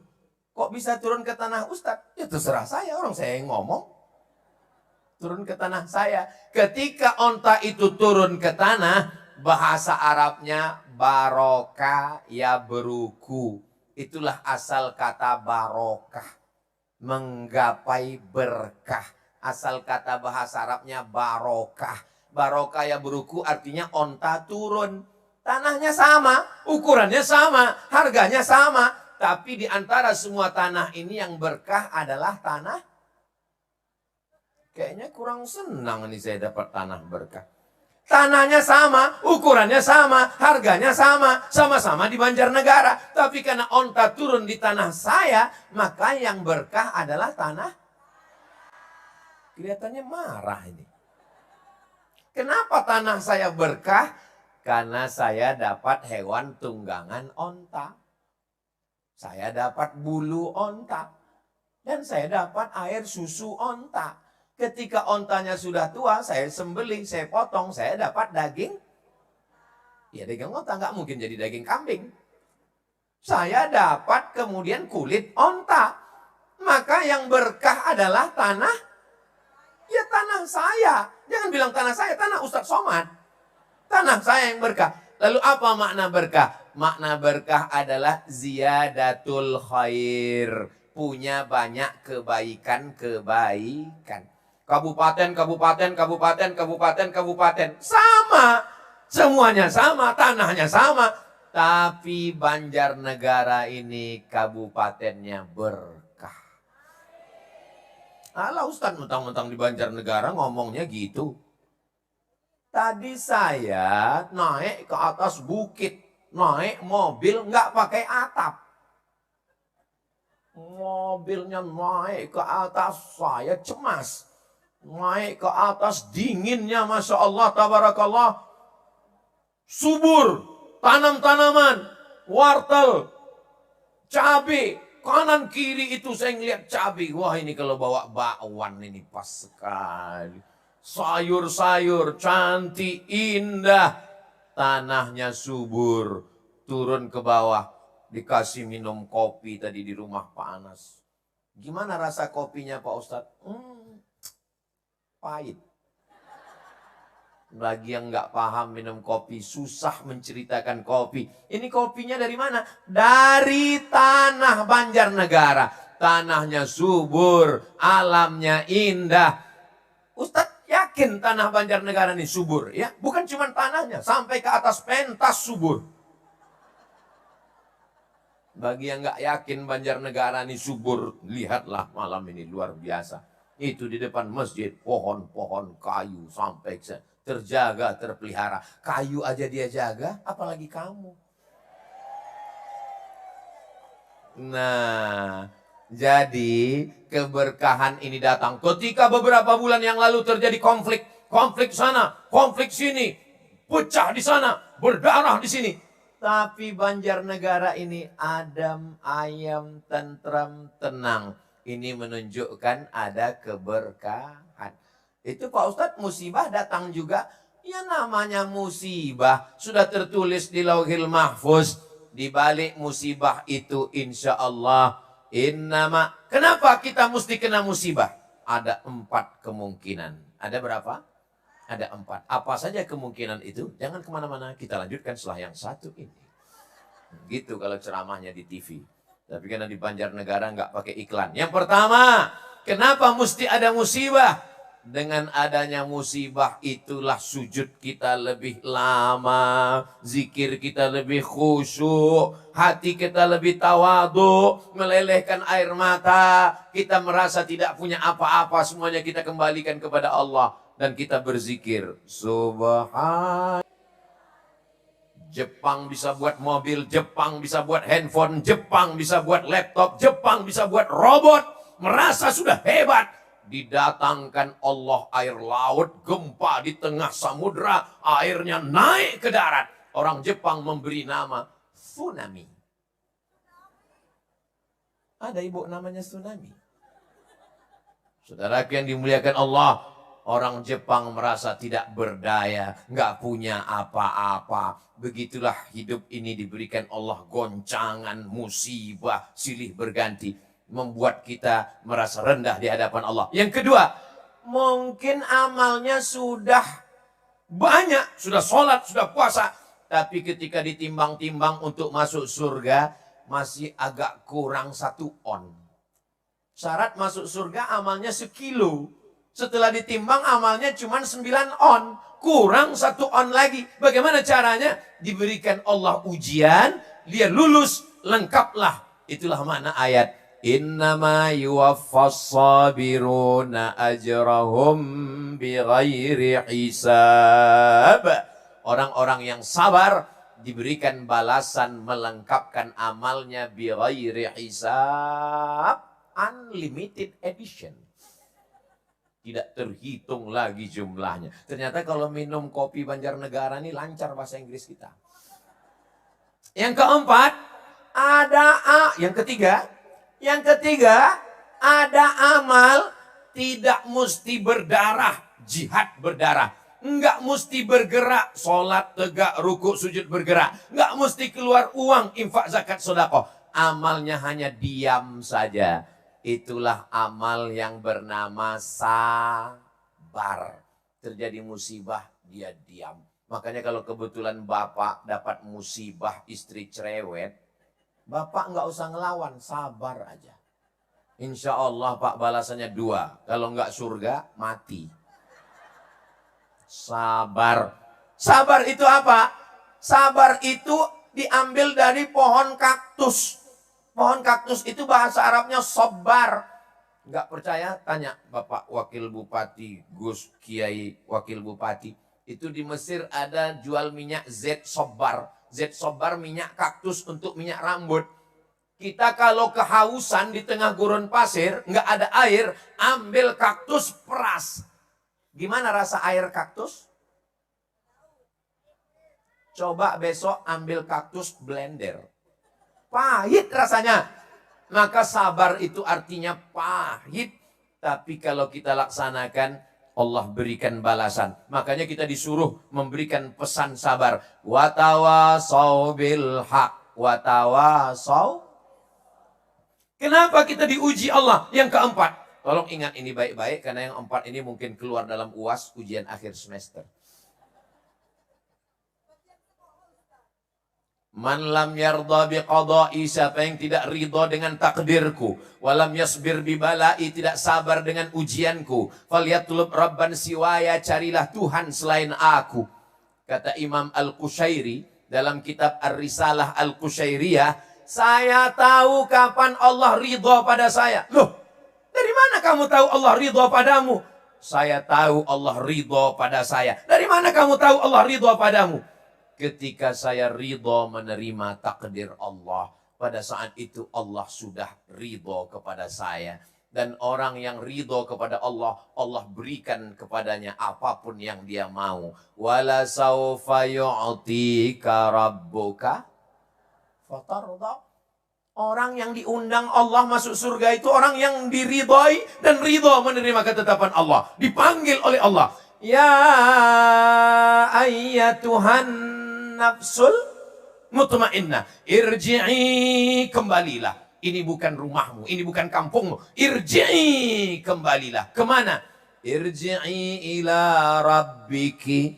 kok bisa turun ke tanah Ustadz? Ya terserah saya, orang saya yang ngomong. Turun ke tanah saya. Ketika onta itu turun ke tanah, bahasa Arabnya barokah ya beruku. Itulah asal kata barokah. Menggapai berkah. Asal kata bahasa Arabnya barokah. Barokah ya beruku artinya onta turun. Tanahnya sama, ukurannya sama, harganya sama. Tapi di antara semua tanah ini yang berkah adalah tanah. Kayaknya kurang senang nih saya dapat tanah berkah. Tanahnya sama, ukurannya sama, harganya sama, sama-sama di Banjarnegara. Tapi karena onta turun di tanah saya, maka yang berkah adalah tanah. Kelihatannya marah ini. Kenapa tanah saya berkah? Karena saya dapat hewan tunggangan onta. Saya dapat bulu onta. Dan saya dapat air susu onta. Ketika ontanya sudah tua, saya sembelih, saya potong, saya dapat daging. Ya daging onta, nggak mungkin jadi daging kambing. Saya dapat kemudian kulit onta. Maka yang berkah adalah tanah, ya tanah saya. Jangan bilang tanah saya, tanah Ustadz Somad. Tanah saya yang berkah. Lalu apa makna berkah? Makna berkah adalah ziyadatul khair. Punya banyak kebaikan-kebaikan. Kabupaten, kabupaten, kabupaten, kabupaten, kabupaten. Sama. Semuanya sama, tanahnya sama. Tapi Banjarnegara ini kabupatennya berkah. Alah Ustadz, mentang-mentang di Banjarnegara ngomongnya gitu. Tadi saya naik ke atas bukit, naik mobil nggak pakai atap. Mobilnya naik ke atas, saya cemas. Naik ke atas, dinginnya Masya Allah, tabarakallah. Subur, tanam-tanaman, wortel, cabai. Kanan kiri itu saya ngeliat cabai. Wah ini kalau bawa bakwan ini pas sekali. Sayur-sayur cantik, indah. Tanahnya subur. Turun ke bawah. Dikasih minum kopi tadi di rumah Pak Anas. Gimana rasa kopinya Pak Ustadz? Pahit. Bagi yang nggak paham minum kopi, susah menceritakan kopi. Ini kopinya dari mana? Dari tanah Banjarnegara. Tanahnya subur, alamnya indah. Ustadz yakin tanah Banjarnegara ini subur ya? Bukan cuma tanahnya, sampai ke atas pentas subur. Bagi yang nggak yakin Banjarnegara ini subur, lihatlah malam ini luar biasa. Itu di depan masjid, pohon-pohon kayu sampai terjaga, terpelihara. Kayu aja dia jaga, apalagi kamu. Nah, jadi keberkahan ini datang ketika beberapa bulan yang lalu terjadi konflik. Konflik sana, konflik sini, pecah di sana, berdarah di sini. Tapi Banjarnegara ini adem, ayem, tentram, tenang. Ini menunjukkan ada keberkahan. Itu Pak Ustadz musibah datang juga. Ya namanya musibah. Sudah tertulis di Lauhil Mahfuz. Di balik musibah itu insya Allah. Kenapa kita mesti kena musibah? Ada 4 kemungkinan. Ada berapa? Ada 4. Apa saja kemungkinan itu? Jangan kemana-mana. Kita lanjutkan setelah yang satu ini. Gitu kalau ceramahnya di TV. Tapi karena di Banjarnegara nggak pakai iklan. Yang pertama, kenapa mesti ada musibah? Dengan adanya musibah itulah sujud kita lebih lama, zikir kita lebih khusyuk, hati kita lebih tawadu, melelehkan air mata, kita merasa tidak punya apa-apa, semuanya kita kembalikan kepada Allah dan kita berzikir. Subhan. Jepang bisa buat mobil, Jepang bisa buat handphone, Jepang bisa buat laptop, Jepang bisa buat robot. Merasa sudah hebat. Didatangkan Allah air laut, gempa di tengah samudra, airnya naik ke darat. Orang Jepang memberi nama tsunami. Ada ibu namanya tsunami. Saudara yang dimuliakan Allah, orang Jepang merasa tidak berdaya, nggak punya apa-apa. Begitulah hidup ini diberikan Allah goncangan, musibah, silih berganti. Membuat kita merasa rendah di hadapan Allah. Yang kedua, mungkin amalnya sudah banyak, sudah sholat, sudah puasa. Tapi ketika ditimbang-timbang untuk masuk surga, masih agak kurang 1 on. Syarat masuk surga amalnya 1 kilo. Setelah ditimbang amalnya cuma 9 on. Kurang 1 on lagi. Bagaimana caranya? Diberikan Allah ujian. Dia lulus. Lengkaplah. Itulah makna ayat. Innama yuwaffas sabiruna ajrahum bighairi hisab. Orang-orang yang sabar diberikan balasan melengkapkan amalnya bighairi hisab. Unlimited edition. Tidak terhitung lagi jumlahnya. Ternyata kalau minum kopi Banjarnegara ini lancar bahasa Inggris kita. Yang keempat, Yang ketiga, ada amal tidak mesti berdarah, jihad berdarah. Enggak mesti bergerak, sholat, tegak, rukuk, sujud bergerak. Enggak mesti keluar uang, infak, zakat, sedekah. Amalnya hanya diam saja. Itulah amal yang bernama sabar. Terjadi musibah, dia diam. Makanya kalau kebetulan bapak dapat musibah istri cerewet, bapak nggak usah ngelawan, sabar aja. Insya Allah Pak balasannya 2. Kalau nggak surga, mati. Sabar. Sabar itu apa? Sabar itu diambil dari pohon kaktus. Pohon kaktus itu bahasa Arabnya sobar. Nggak percaya? Tanya Bapak Wakil Bupati, Gus Kiai Wakil Bupati. Itu di Mesir ada jual minyak Z sobar. Z sobar minyak kaktus untuk minyak rambut. Kita kalau kehausan di tengah gurun pasir, nggak ada air, ambil kaktus peras. Gimana rasa air kaktus? Coba besok ambil kaktus blender. Pahit rasanya. Maka sabar itu artinya pahit. Tapi kalau kita laksanakan, Allah berikan balasan. Makanya kita disuruh memberikan pesan sabar. Watawasau bil haq. Watawasau. Kenapa kita diuji Allah? Yang keempat. Tolong ingat ini baik-baik. Karena yang 4 ini mungkin keluar dalam UAS ujian akhir semester. Man lam yardha biqada'i, siapa yang tidak ridha dengan takdirku, walam yasbir bibalai, tidak sabar dengan ujianku, falyatlub rabban siwaya, carilah Tuhan selain aku. Kata Imam Al-Qushairi dalam kitab Ar-Risalah Al-Qushairiyah, saya tahu kapan Allah ridha pada saya. Loh, dari mana kamu tahu Allah ridha padamu? Saya tahu Allah ridha pada saya. Dari mana kamu tahu Allah ridha padamu? Ketika saya ridho menerima takdir Allah, pada saat itu Allah sudah ridho kepada saya. Dan orang yang ridho kepada Allah, Allah berikan kepadanya apapun yang dia mau. Wala saufa yu'tika rabbuka fatarda. Orang yang diundang Allah masuk surga itu orang yang diridhoi dan ridho menerima ketetapan Allah. Dipanggil oleh Allah. Ya ayyatuhan nafsul mutmainnah, irji'i, kembalilah. Ini bukan rumahmu, ini bukan kampungmu. Irji'i, kembalilah. Kemana? Irji'i ila rabbiki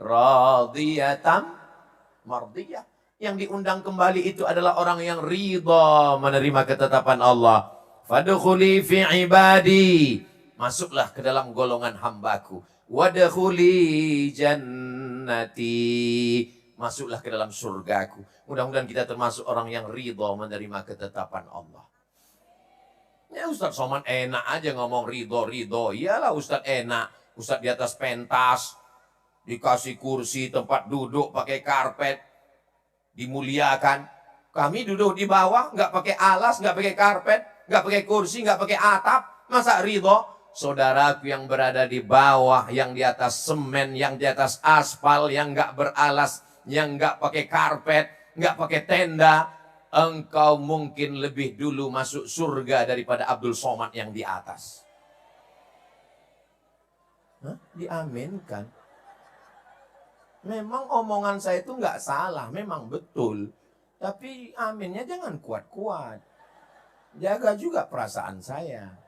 radiyatan mardiyah. Yang diundang kembali itu adalah orang yang ridha menerima ketetapan Allah. Fadkhuli fi ibadi, masuklah ke dalam golongan hambaku. Wadkhuli jannati, masuklah ke dalam surgaku. Mudah-mudahan kita termasuk orang yang ridho menerima ketetapan Allah. Ya Ustaz Somad enak aja ngomong ridho. Iyalah Ustaz enak. Ustaz di atas pentas, dikasih kursi, tempat duduk, pakai karpet, dimuliakan. Kami duduk di bawah, nggak pakai alas, nggak pakai karpet, nggak pakai kursi, nggak pakai atap. Masa ridho? Saudaraku yang berada di bawah, yang di atas semen, yang di atas aspal, yang nggak beralas, yang nggak pakai karpet, nggak pakai tenda, engkau mungkin lebih dulu masuk surga daripada Abdul Somad yang di atas. Hah? Diaminkan. Memang omongan saya itu nggak salah, memang betul. Tapi aminnya jangan kuat-kuat. Jaga juga perasaan saya.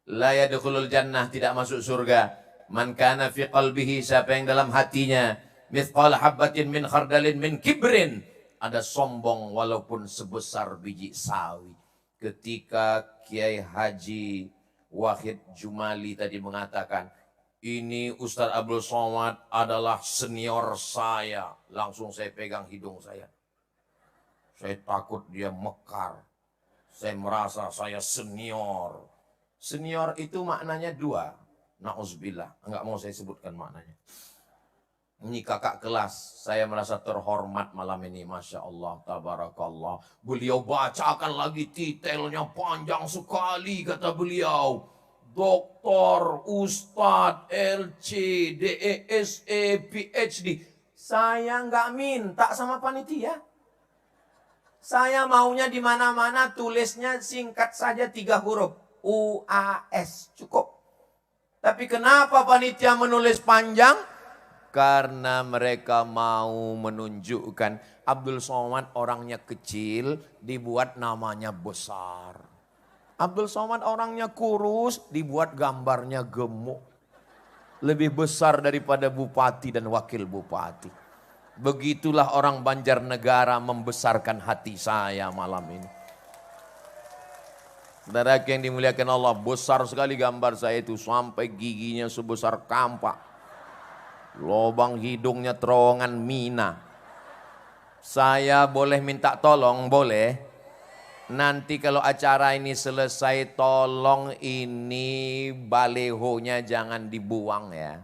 La yadkhulul jannah, tidak masuk surga. Man kana fi qalbihi, siapa yang dalam hatinya mithqal habbatin min khardalin min kibrin, ada sombong walaupun sebesar biji sawi. Ketika Kiai Haji Wahid Jumali tadi mengatakan, ini Ustadz Abdul Somad adalah senior saya, langsung saya pegang hidung saya. Saya takut dia mekar. Saya merasa saya senior. Senior itu maknanya 2. Na'udzubillah. Enggak mau saya sebutkan maknanya. Ini kakak kelas. Saya merasa terhormat malam ini. Masya Allah. Tabarakallah. Beliau bacakan lagi titelnya panjang sekali kata beliau. Doktor, Ustadz, LC, DESE, PhD. Saya nggak minta sama panitia. Saya maunya di mana-mana tulisnya singkat saja 3 huruf. UAS cukup. Tapi kenapa panitia menulis panjang? Karena mereka mau menunjukkan Abdul Somad orangnya kecil, dibuat namanya besar. Abdul Somad orangnya kurus, dibuat gambarnya gemuk. Lebih besar daripada bupati dan wakil bupati. Begitulah orang Banjarnegara membesarkan hati saya malam ini. Saudara yang dimuliakan Allah, besar sekali gambar saya itu sampai giginya sebesar kampak. Lobang hidungnya terowongan mina. Saya boleh minta tolong? Boleh. Nanti kalau acara ini selesai, tolong ini balehonya jangan dibuang ya.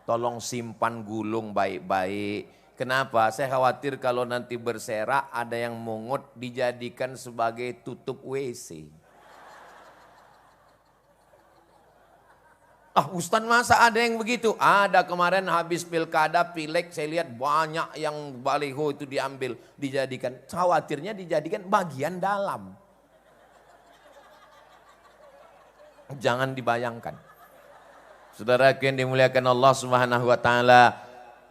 Tolong simpan gulung baik-baik. Kenapa? Saya khawatir kalau nanti berserak ada yang mungut dijadikan sebagai tutup WC. Ah Ustadz masa ada yang begitu? Ada, kemarin habis pilkada, pileg, saya lihat banyak yang baliho itu diambil, dijadikan. Khawatirnya dijadikan bagian dalam. Jangan dibayangkan. Saudara yang dimuliakan Allah Subhanahu wa taala,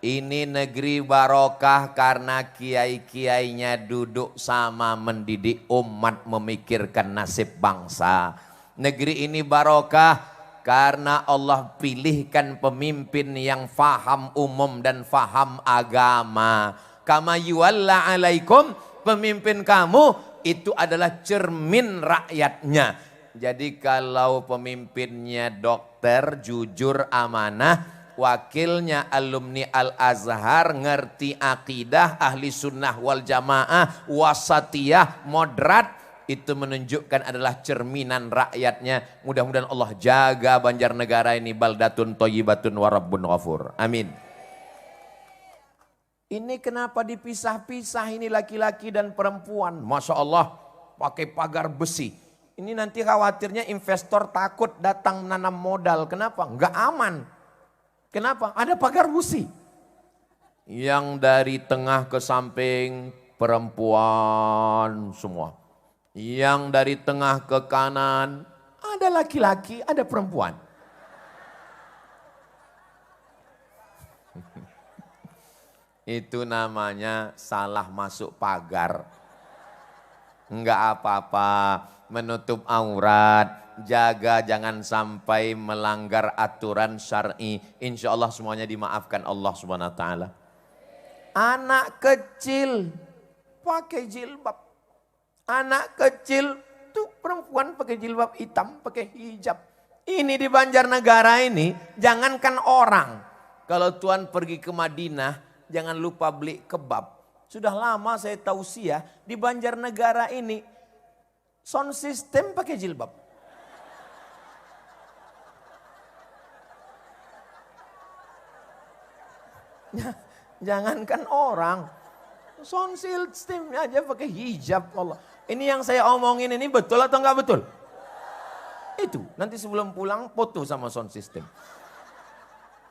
ini negeri barokah karena kiai-kiainya duduk sama mendidik umat memikirkan nasib bangsa. Negeri ini barokah karena Allah pilihkan pemimpin yang faham umum dan faham agama. Kama yuwalla alaikum, pemimpin kamu itu adalah cermin rakyatnya. Jadi kalau pemimpinnya dokter, jujur, amanah, wakilnya alumni Al-Azhar, ngerti akidah, ahli sunnah wal jamaah, wasatiyah, moderat, itu menunjukkan adalah cerminan rakyatnya. Mudah-mudahan Allah jaga Banjarnegara ini baldatun thayyibatun wa rabbun ghafur. Amin. Ini kenapa dipisah-pisah ini laki-laki dan perempuan? Masya Allah pakai pagar besi. Ini nanti khawatirnya investor takut datang menanam modal. Kenapa? Enggak aman. Kenapa? Ada pagar besi. Yang dari tengah ke samping perempuan semua. Yang dari tengah ke kanan ada laki-laki, ada perempuan. Itu namanya salah masuk pagar. Enggak apa-apa, menutup aurat, jaga jangan sampai melanggar aturan syar'i. Insya Allah semuanya dimaafkan Allah Subhanahu wa taala. Anak kecil pakai jilbab. Anak kecil tuh perempuan pakai jilbab hitam, pakai hijab. Ini di Banjarnegara ini, jangankan orang. Kalau Tuhan pergi ke Madinah, jangan lupa beli kebab. Sudah lama saya tausiah di Banjarnegara ini, sound system pakai jilbab. Jangankan orang, sound system aja pakai hijab. Allah. Ini yang saya omongin ini betul atau enggak betul? Itu, nanti sebelum pulang foto sama sound system.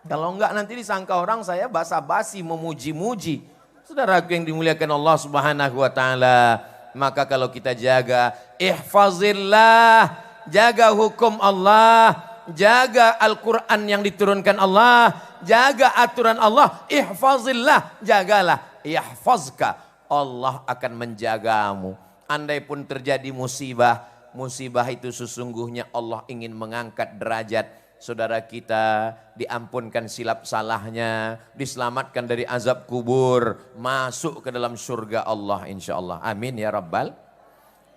Kalau enggak nanti disangka orang saya basa-basi memuji-muji. Saudaraku yang dimuliakan Allah Subhanahu wa taala, maka kalau kita jaga ihfazillah, jaga hukum Allah, jaga Al-Qur'an yang diturunkan Allah, jaga aturan Allah, ihfazillah, jagalah, yahfazka, Allah akan menjagamu. Andai pun terjadi musibah, musibah itu sesungguhnya Allah ingin mengangkat derajat saudara kita, diampunkan silap salahnya, diselamatkan dari azab kubur, masuk ke dalam surga Allah insya Allah. Amin ya Rabbal.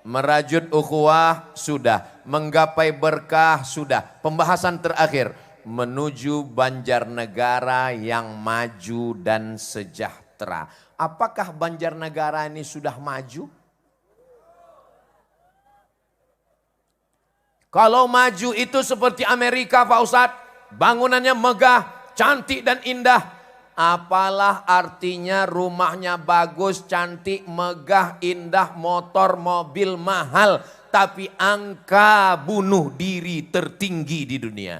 Merajut ukhuwah sudah, menggapai berkah sudah. Pembahasan terakhir, menuju Banjarnegara yang maju dan sejahtera. Apakah Banjarnegara ini sudah maju? Kalau maju itu seperti Amerika Pak Ustadz, bangunannya megah, cantik dan indah. Apalah artinya rumahnya bagus, cantik, megah, indah, motor, mobil mahal. Tapi angka bunuh diri tertinggi di dunia.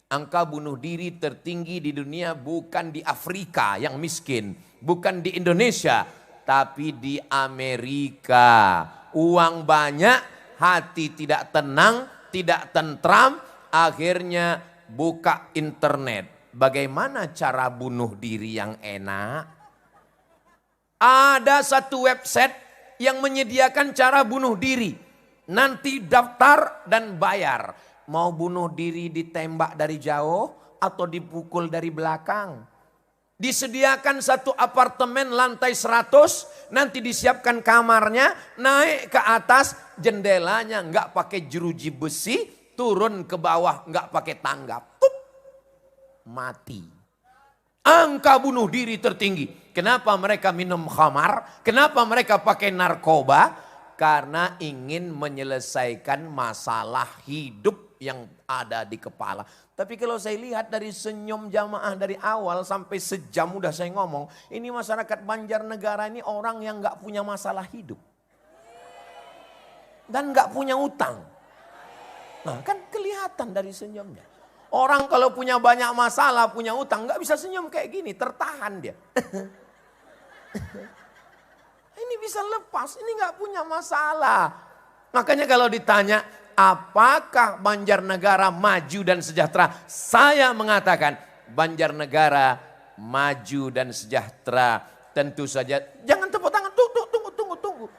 Angka bunuh diri tertinggi di dunia bukan di Afrika yang miskin. Bukan di Indonesia, tapi di Amerika. Uang banyak, hati tidak tenang, tidak tentram, akhirnya buka internet. bagaimana cara bunuh diri yang enak? Ada satu website yang menyediakan cara bunuh diri. Nanti daftar dan bayar. Mau bunuh diri ditembak dari jauh atau dipukul dari belakang. Disediakan satu apartemen lantai 100, nanti disiapkan kamarnya, naik ke atas, jendelanya nggak pakai jeruji besi, turun ke bawah nggak pakai tangga. Pup, mati. Angka bunuh diri tertinggi. Kenapa mereka minum khamar? Kenapa mereka pakai narkoba? Karena ingin menyelesaikan masalah hidup yang ada di kepala. Tapi kalau saya lihat dari senyum jamaah dari awal sampai sejam udah saya ngomong. Ini masyarakat Banjarnegara ini orang yang gak punya masalah hidup. Dan gak punya utang. Nah kan kelihatan dari senyumnya. Orang kalau punya banyak masalah, punya utang, gak bisa senyum kayak gini, tertahan dia. Ini bisa lepas, ini gak punya masalah. Makanya kalau ditanya, apakah Banjarnegara maju dan sejahtera? Saya mengatakan Banjarnegara maju dan sejahtera. Tentu saja, jangan tepuk tangan, tunggu.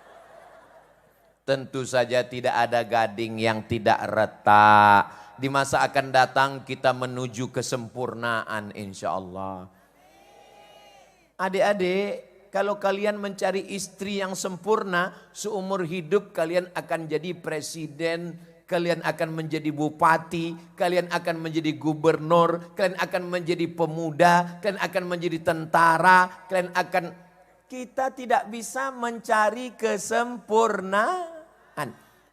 Tentu saja tidak ada gading yang tidak retak. Di masa akan datang kita menuju kesempurnaan insya Allah. Adik-adik, kalau kalian mencari istri yang sempurna, seumur hidup kalian akan jadi presiden, kalian akan menjadi bupati, kalian akan menjadi gubernur, kalian akan menjadi pemuda, kalian akan menjadi tentara, kalian akan... Kita tidak bisa mencari kesempurnaan.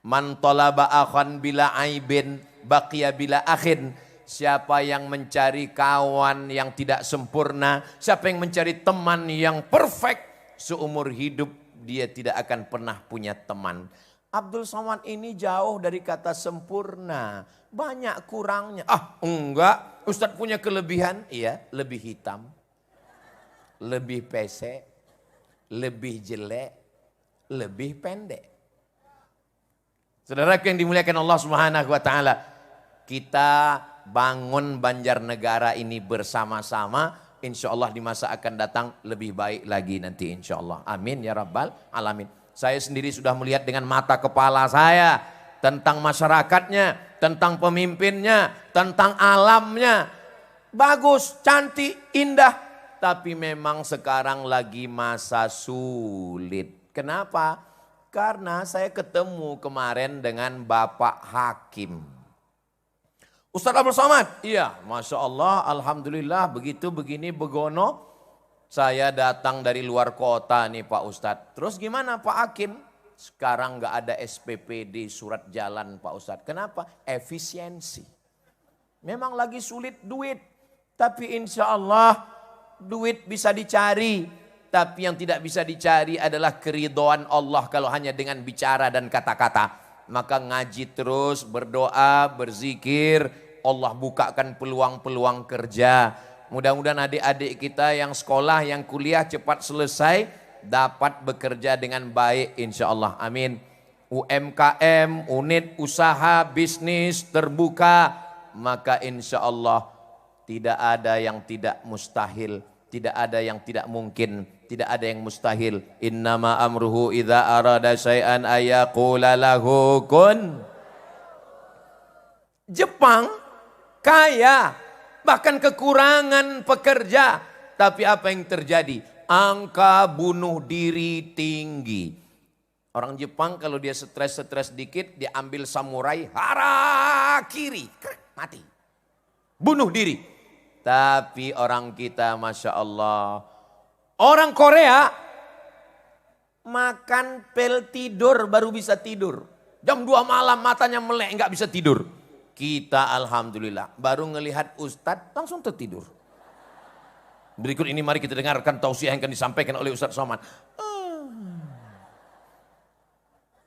Man talaba akhan bila aibin baqiya bila akhin. Siapa yang mencari kawan yang tidak sempurna, siapa yang mencari teman yang perfect, seumur hidup dia tidak akan pernah punya teman. Abdul Somad ini jauh dari kata sempurna, banyak kurangnya. Ah enggak, Ustadz punya kelebihan, iya lebih hitam, lebih pesek, lebih jelek, lebih pendek. Saudara yang dimuliakan Allah Subhanahu wa taala, kita bangun Banjarnegara ini bersama-sama. Insya Allah di masa akan datang lebih baik lagi nanti insya Allah. Amin ya rabbal alamin. Saya sendiri sudah melihat dengan mata kepala saya tentang masyarakatnya, tentang pemimpinnya, tentang alamnya. Bagus, cantik, indah. Tapi memang sekarang lagi masa sulit. Kenapa? Karena saya ketemu kemarin dengan Bapak Hakim. Ustadz Abdul Somad, iya Masya Allah, Alhamdulillah begitu begini begono. Saya datang dari luar kota nih Pak Ustadz. Terus gimana Pak Hakim? Sekarang gak ada SPP di surat jalan Pak Ustadz. Kenapa? Efisiensi. Memang lagi sulit duit. Tapi insya Allah duit bisa dicari. Tapi yang tidak bisa dicari adalah keridhaan Allah kalau hanya dengan bicara dan kata-kata. Maka ngaji terus, berdoa, berzikir. Allah bukakan peluang-peluang kerja. Mudah-mudahan adik-adik kita yang sekolah, yang kuliah cepat selesai. Dapat bekerja dengan baik insya Allah. Amin. UMKM, unit usaha, bisnis terbuka. Maka insya Allah tidak ada yang tidak mustahil. Tidak ada yang tidak mungkin, tidak ada yang mustahil. Innama amruhu idza arada syai'an ayaqula lahu kun. Jepang kaya, bahkan kekurangan pekerja. Tapi apa yang terjadi? Angka bunuh diri tinggi. Orang Jepang kalau dia stres dikit, dia ambil samurai, harakiri, mati. Bunuh diri. Tapi orang kita Masya Allah. Orang Korea makan pil tidur baru bisa tidur. Jam 2 malam matanya melek nggak bisa tidur. Kita Alhamdulillah baru ngelihat Ustadz langsung tertidur. Berikut ini mari kita dengarkan tausiah yang akan disampaikan oleh Ustadz Somad.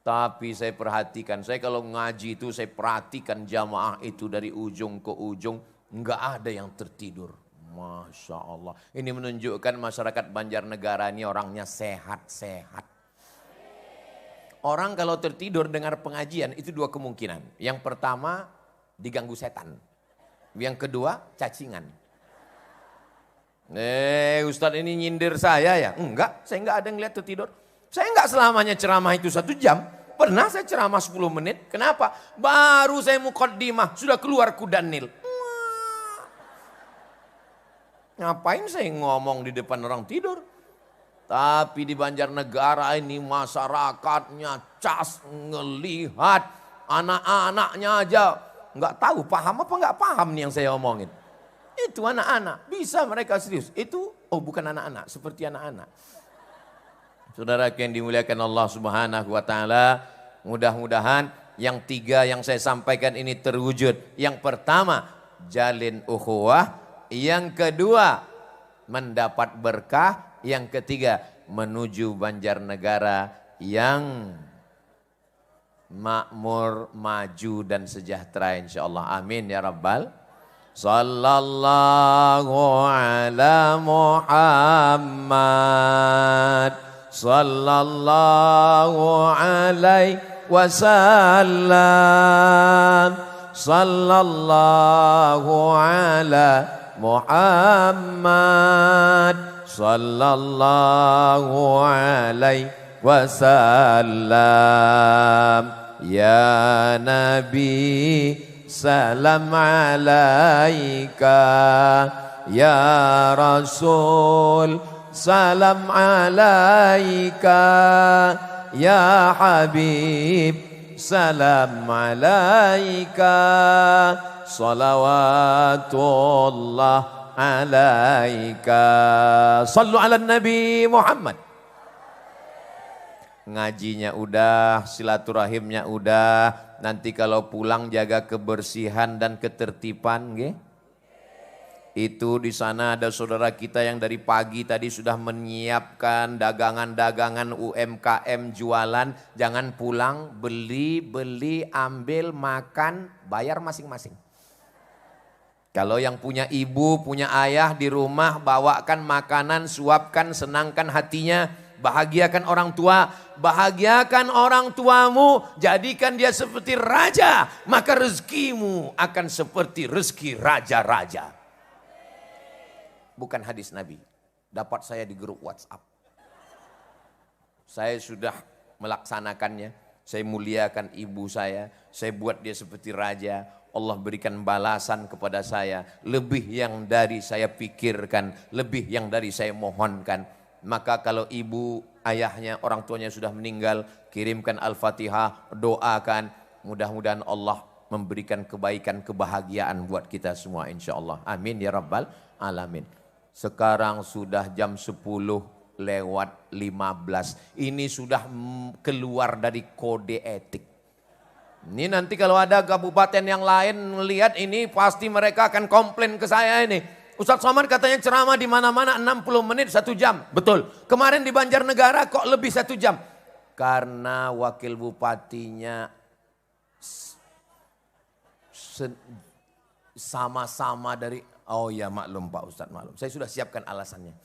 Tapi saya perhatikan, saya kalau ngaji itu saya perhatikan jamaah itu dari ujung ke ujung. Enggak ada yang tertidur. Masya Allah. Ini menunjukkan masyarakat Banjarnegara ini orangnya sehat-sehat. Orang kalau tertidur dengar pengajian itu dua kemungkinan. Yang pertama diganggu setan. Yang kedua cacingan. Ustadz ini nyindir saya ya? Enggak, saya enggak ada yang lihat tuh tidur. Saya enggak selamanya ceramah itu 1 jam. Pernah saya ceramah 10 menit. Kenapa? Baru saya muqaddimah, sudah keluar kuda Nil. Ngapain saya ngomong di depan orang tidur? Tapi di Banjarnegara ini masyarakatnya cas ngelihat, anak-anaknya aja nggak tahu paham apa nggak paham nih yang saya omongin. Itu anak-anak, bisa mereka serius. Itu bukan anak-anak, seperti anak-anak. Saudara yang dimuliakan Allah Subhanahu wa taala, mudah-mudahan yang 3 yang saya sampaikan ini terwujud. Yang pertama, jalin ukhuwah, yang kedua, mendapat berkah, yang ketiga, menuju Banjarnegara yang makmur, maju dan sejahtera insyaallah. Amin ya rabbal. Sallallahu ala Muhammad sallallahu alaihi wasallam. Sallallahu ala Muhammad sallallahu alaihi wasallam. Ya Nabi salam alaika, ya Rasul salam alaika, ya Habib salam alaika, salawatullah alaika. Sallu ala Nabi Muhammad. Ngajinya udah, silaturahimnya udah, nanti kalau pulang jaga kebersihan dan ketertiban, nggih. Itu di sana ada saudara kita yang dari pagi tadi sudah menyiapkan dagangan-dagangan UMKM jualan. Jangan pulang, beli, ambil, makan, bayar masing-masing. Kalau yang punya ibu, punya ayah di rumah, bawakan makanan, suapkan, senangkan hatinya. Bahagiakan orang tua, bahagiakan orang tuamu, jadikan dia seperti raja, maka rezekimu akan seperti rezeki raja-raja. Bukan hadis Nabi, dapat saya di grup WhatsApp. Saya sudah melaksanakannya, saya muliakan ibu saya buat dia seperti raja. Allah berikan balasan kepada saya, lebih yang dari saya pikirkan, lebih yang dari saya mohonkan. Maka kalau ibu, ayahnya, orang tuanya sudah meninggal, kirimkan Al-Fatihah, doakan. Mudah-mudahan Allah memberikan kebaikan, kebahagiaan buat kita semua insya Allah. Amin ya rabbal alamin. Sekarang sudah jam 10:15. Ini sudah keluar dari kode etik. Ini nanti kalau ada kabupaten yang lain melihat ini pasti mereka akan komplain ke saya ini. Ustadz Somad katanya ceramah di mana-mana 60 menit 1 jam. Betul. Kemarin di Banjarnegara kok lebih 1 jam. Karena wakil bupatinya sama-sama dari, oh ya maklum Pak Ustadz, maklum. Saya sudah siapkan alasannya.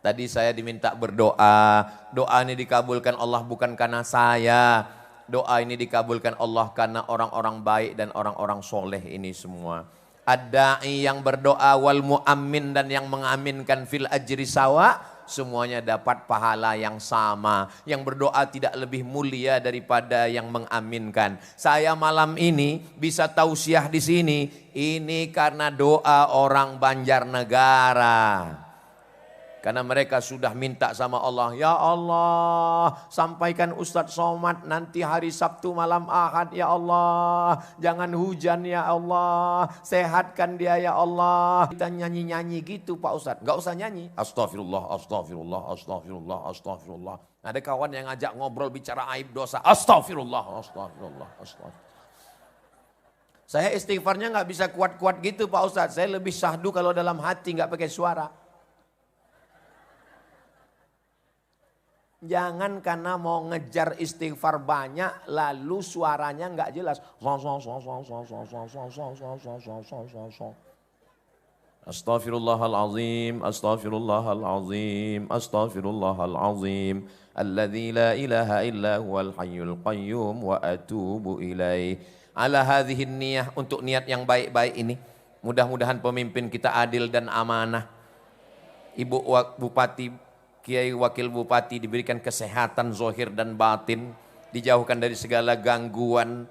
Tadi saya diminta berdoa. Doa ini dikabulkan Allah bukan karena saya. Doa ini dikabulkan Allah karena orang-orang baik dan orang-orang soleh ini semua. Ad-da'i yang berdoa wal mu'ammin dan yang mengaminkan fil ajri sawa, semuanya dapat pahala yang sama. Yang berdoa tidak lebih mulia daripada yang mengaminkan. Saya malam ini bisa tausiah di sini, ini karena doa orang Banjarnegara. Karena mereka sudah minta sama Allah, ya Allah sampaikan Ustadz Somad nanti hari Sabtu malam Ahad ya Allah. Jangan hujan ya Allah, sehatkan dia ya Allah. Kita nyanyi-nyanyi gitu Pak Ustadz, gak usah nyanyi. Astagfirullah, astagfirullah, astagfirullah, astagfirullah. Ada kawan yang ngajak ngobrol bicara aib dosa, astagfirullah, astagfirullah, astagfirullah. Saya istighfarnya gak bisa kuat-kuat gitu Pak Ustadz, saya lebih syahdu kalau dalam hati gak pakai suara. Jangan karena mau ngejar istighfar banyak lalu suaranya nggak jelas. Astaghfirullahalazim, astaghfirullahalazim, astaghfirullahalazim. Alladzi la ilaha illa huwal hayyul qayyum wa atubu ilaih. Ala hadhihi niyah, untuk niat yang baik-baik ini. Mudah-mudahan pemimpin kita adil dan amanah. Ibu Bupati, Kiai Wakil Bupati diberikan kesehatan zahir dan batin, dijauhkan dari segala gangguan.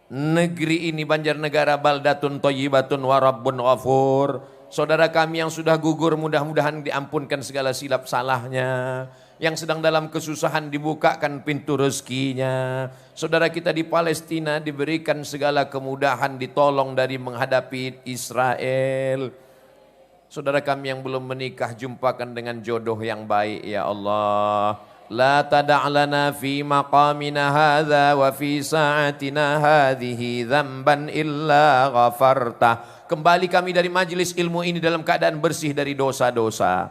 Negeri ini Banjarnegara baldatun thayyibatun wa rabbun ghafur. Saudara kami yang sudah gugur mudah-mudahan diampunkan segala silap salahnya. Yang sedang dalam kesusahan dibukakan pintu rezekinya. Saudara kita di Palestina diberikan segala kemudahan, ditolong dari menghadapi Israel. Saudara kami yang belum menikah jumpakan dengan jodoh yang baik ya Allah. La tada'lana fi maqamina hadha wa fi sa'atina hadhihi dzamban illa ghafarta. Kembali kami dari majelis ilmu ini dalam keadaan bersih dari dosa-dosa.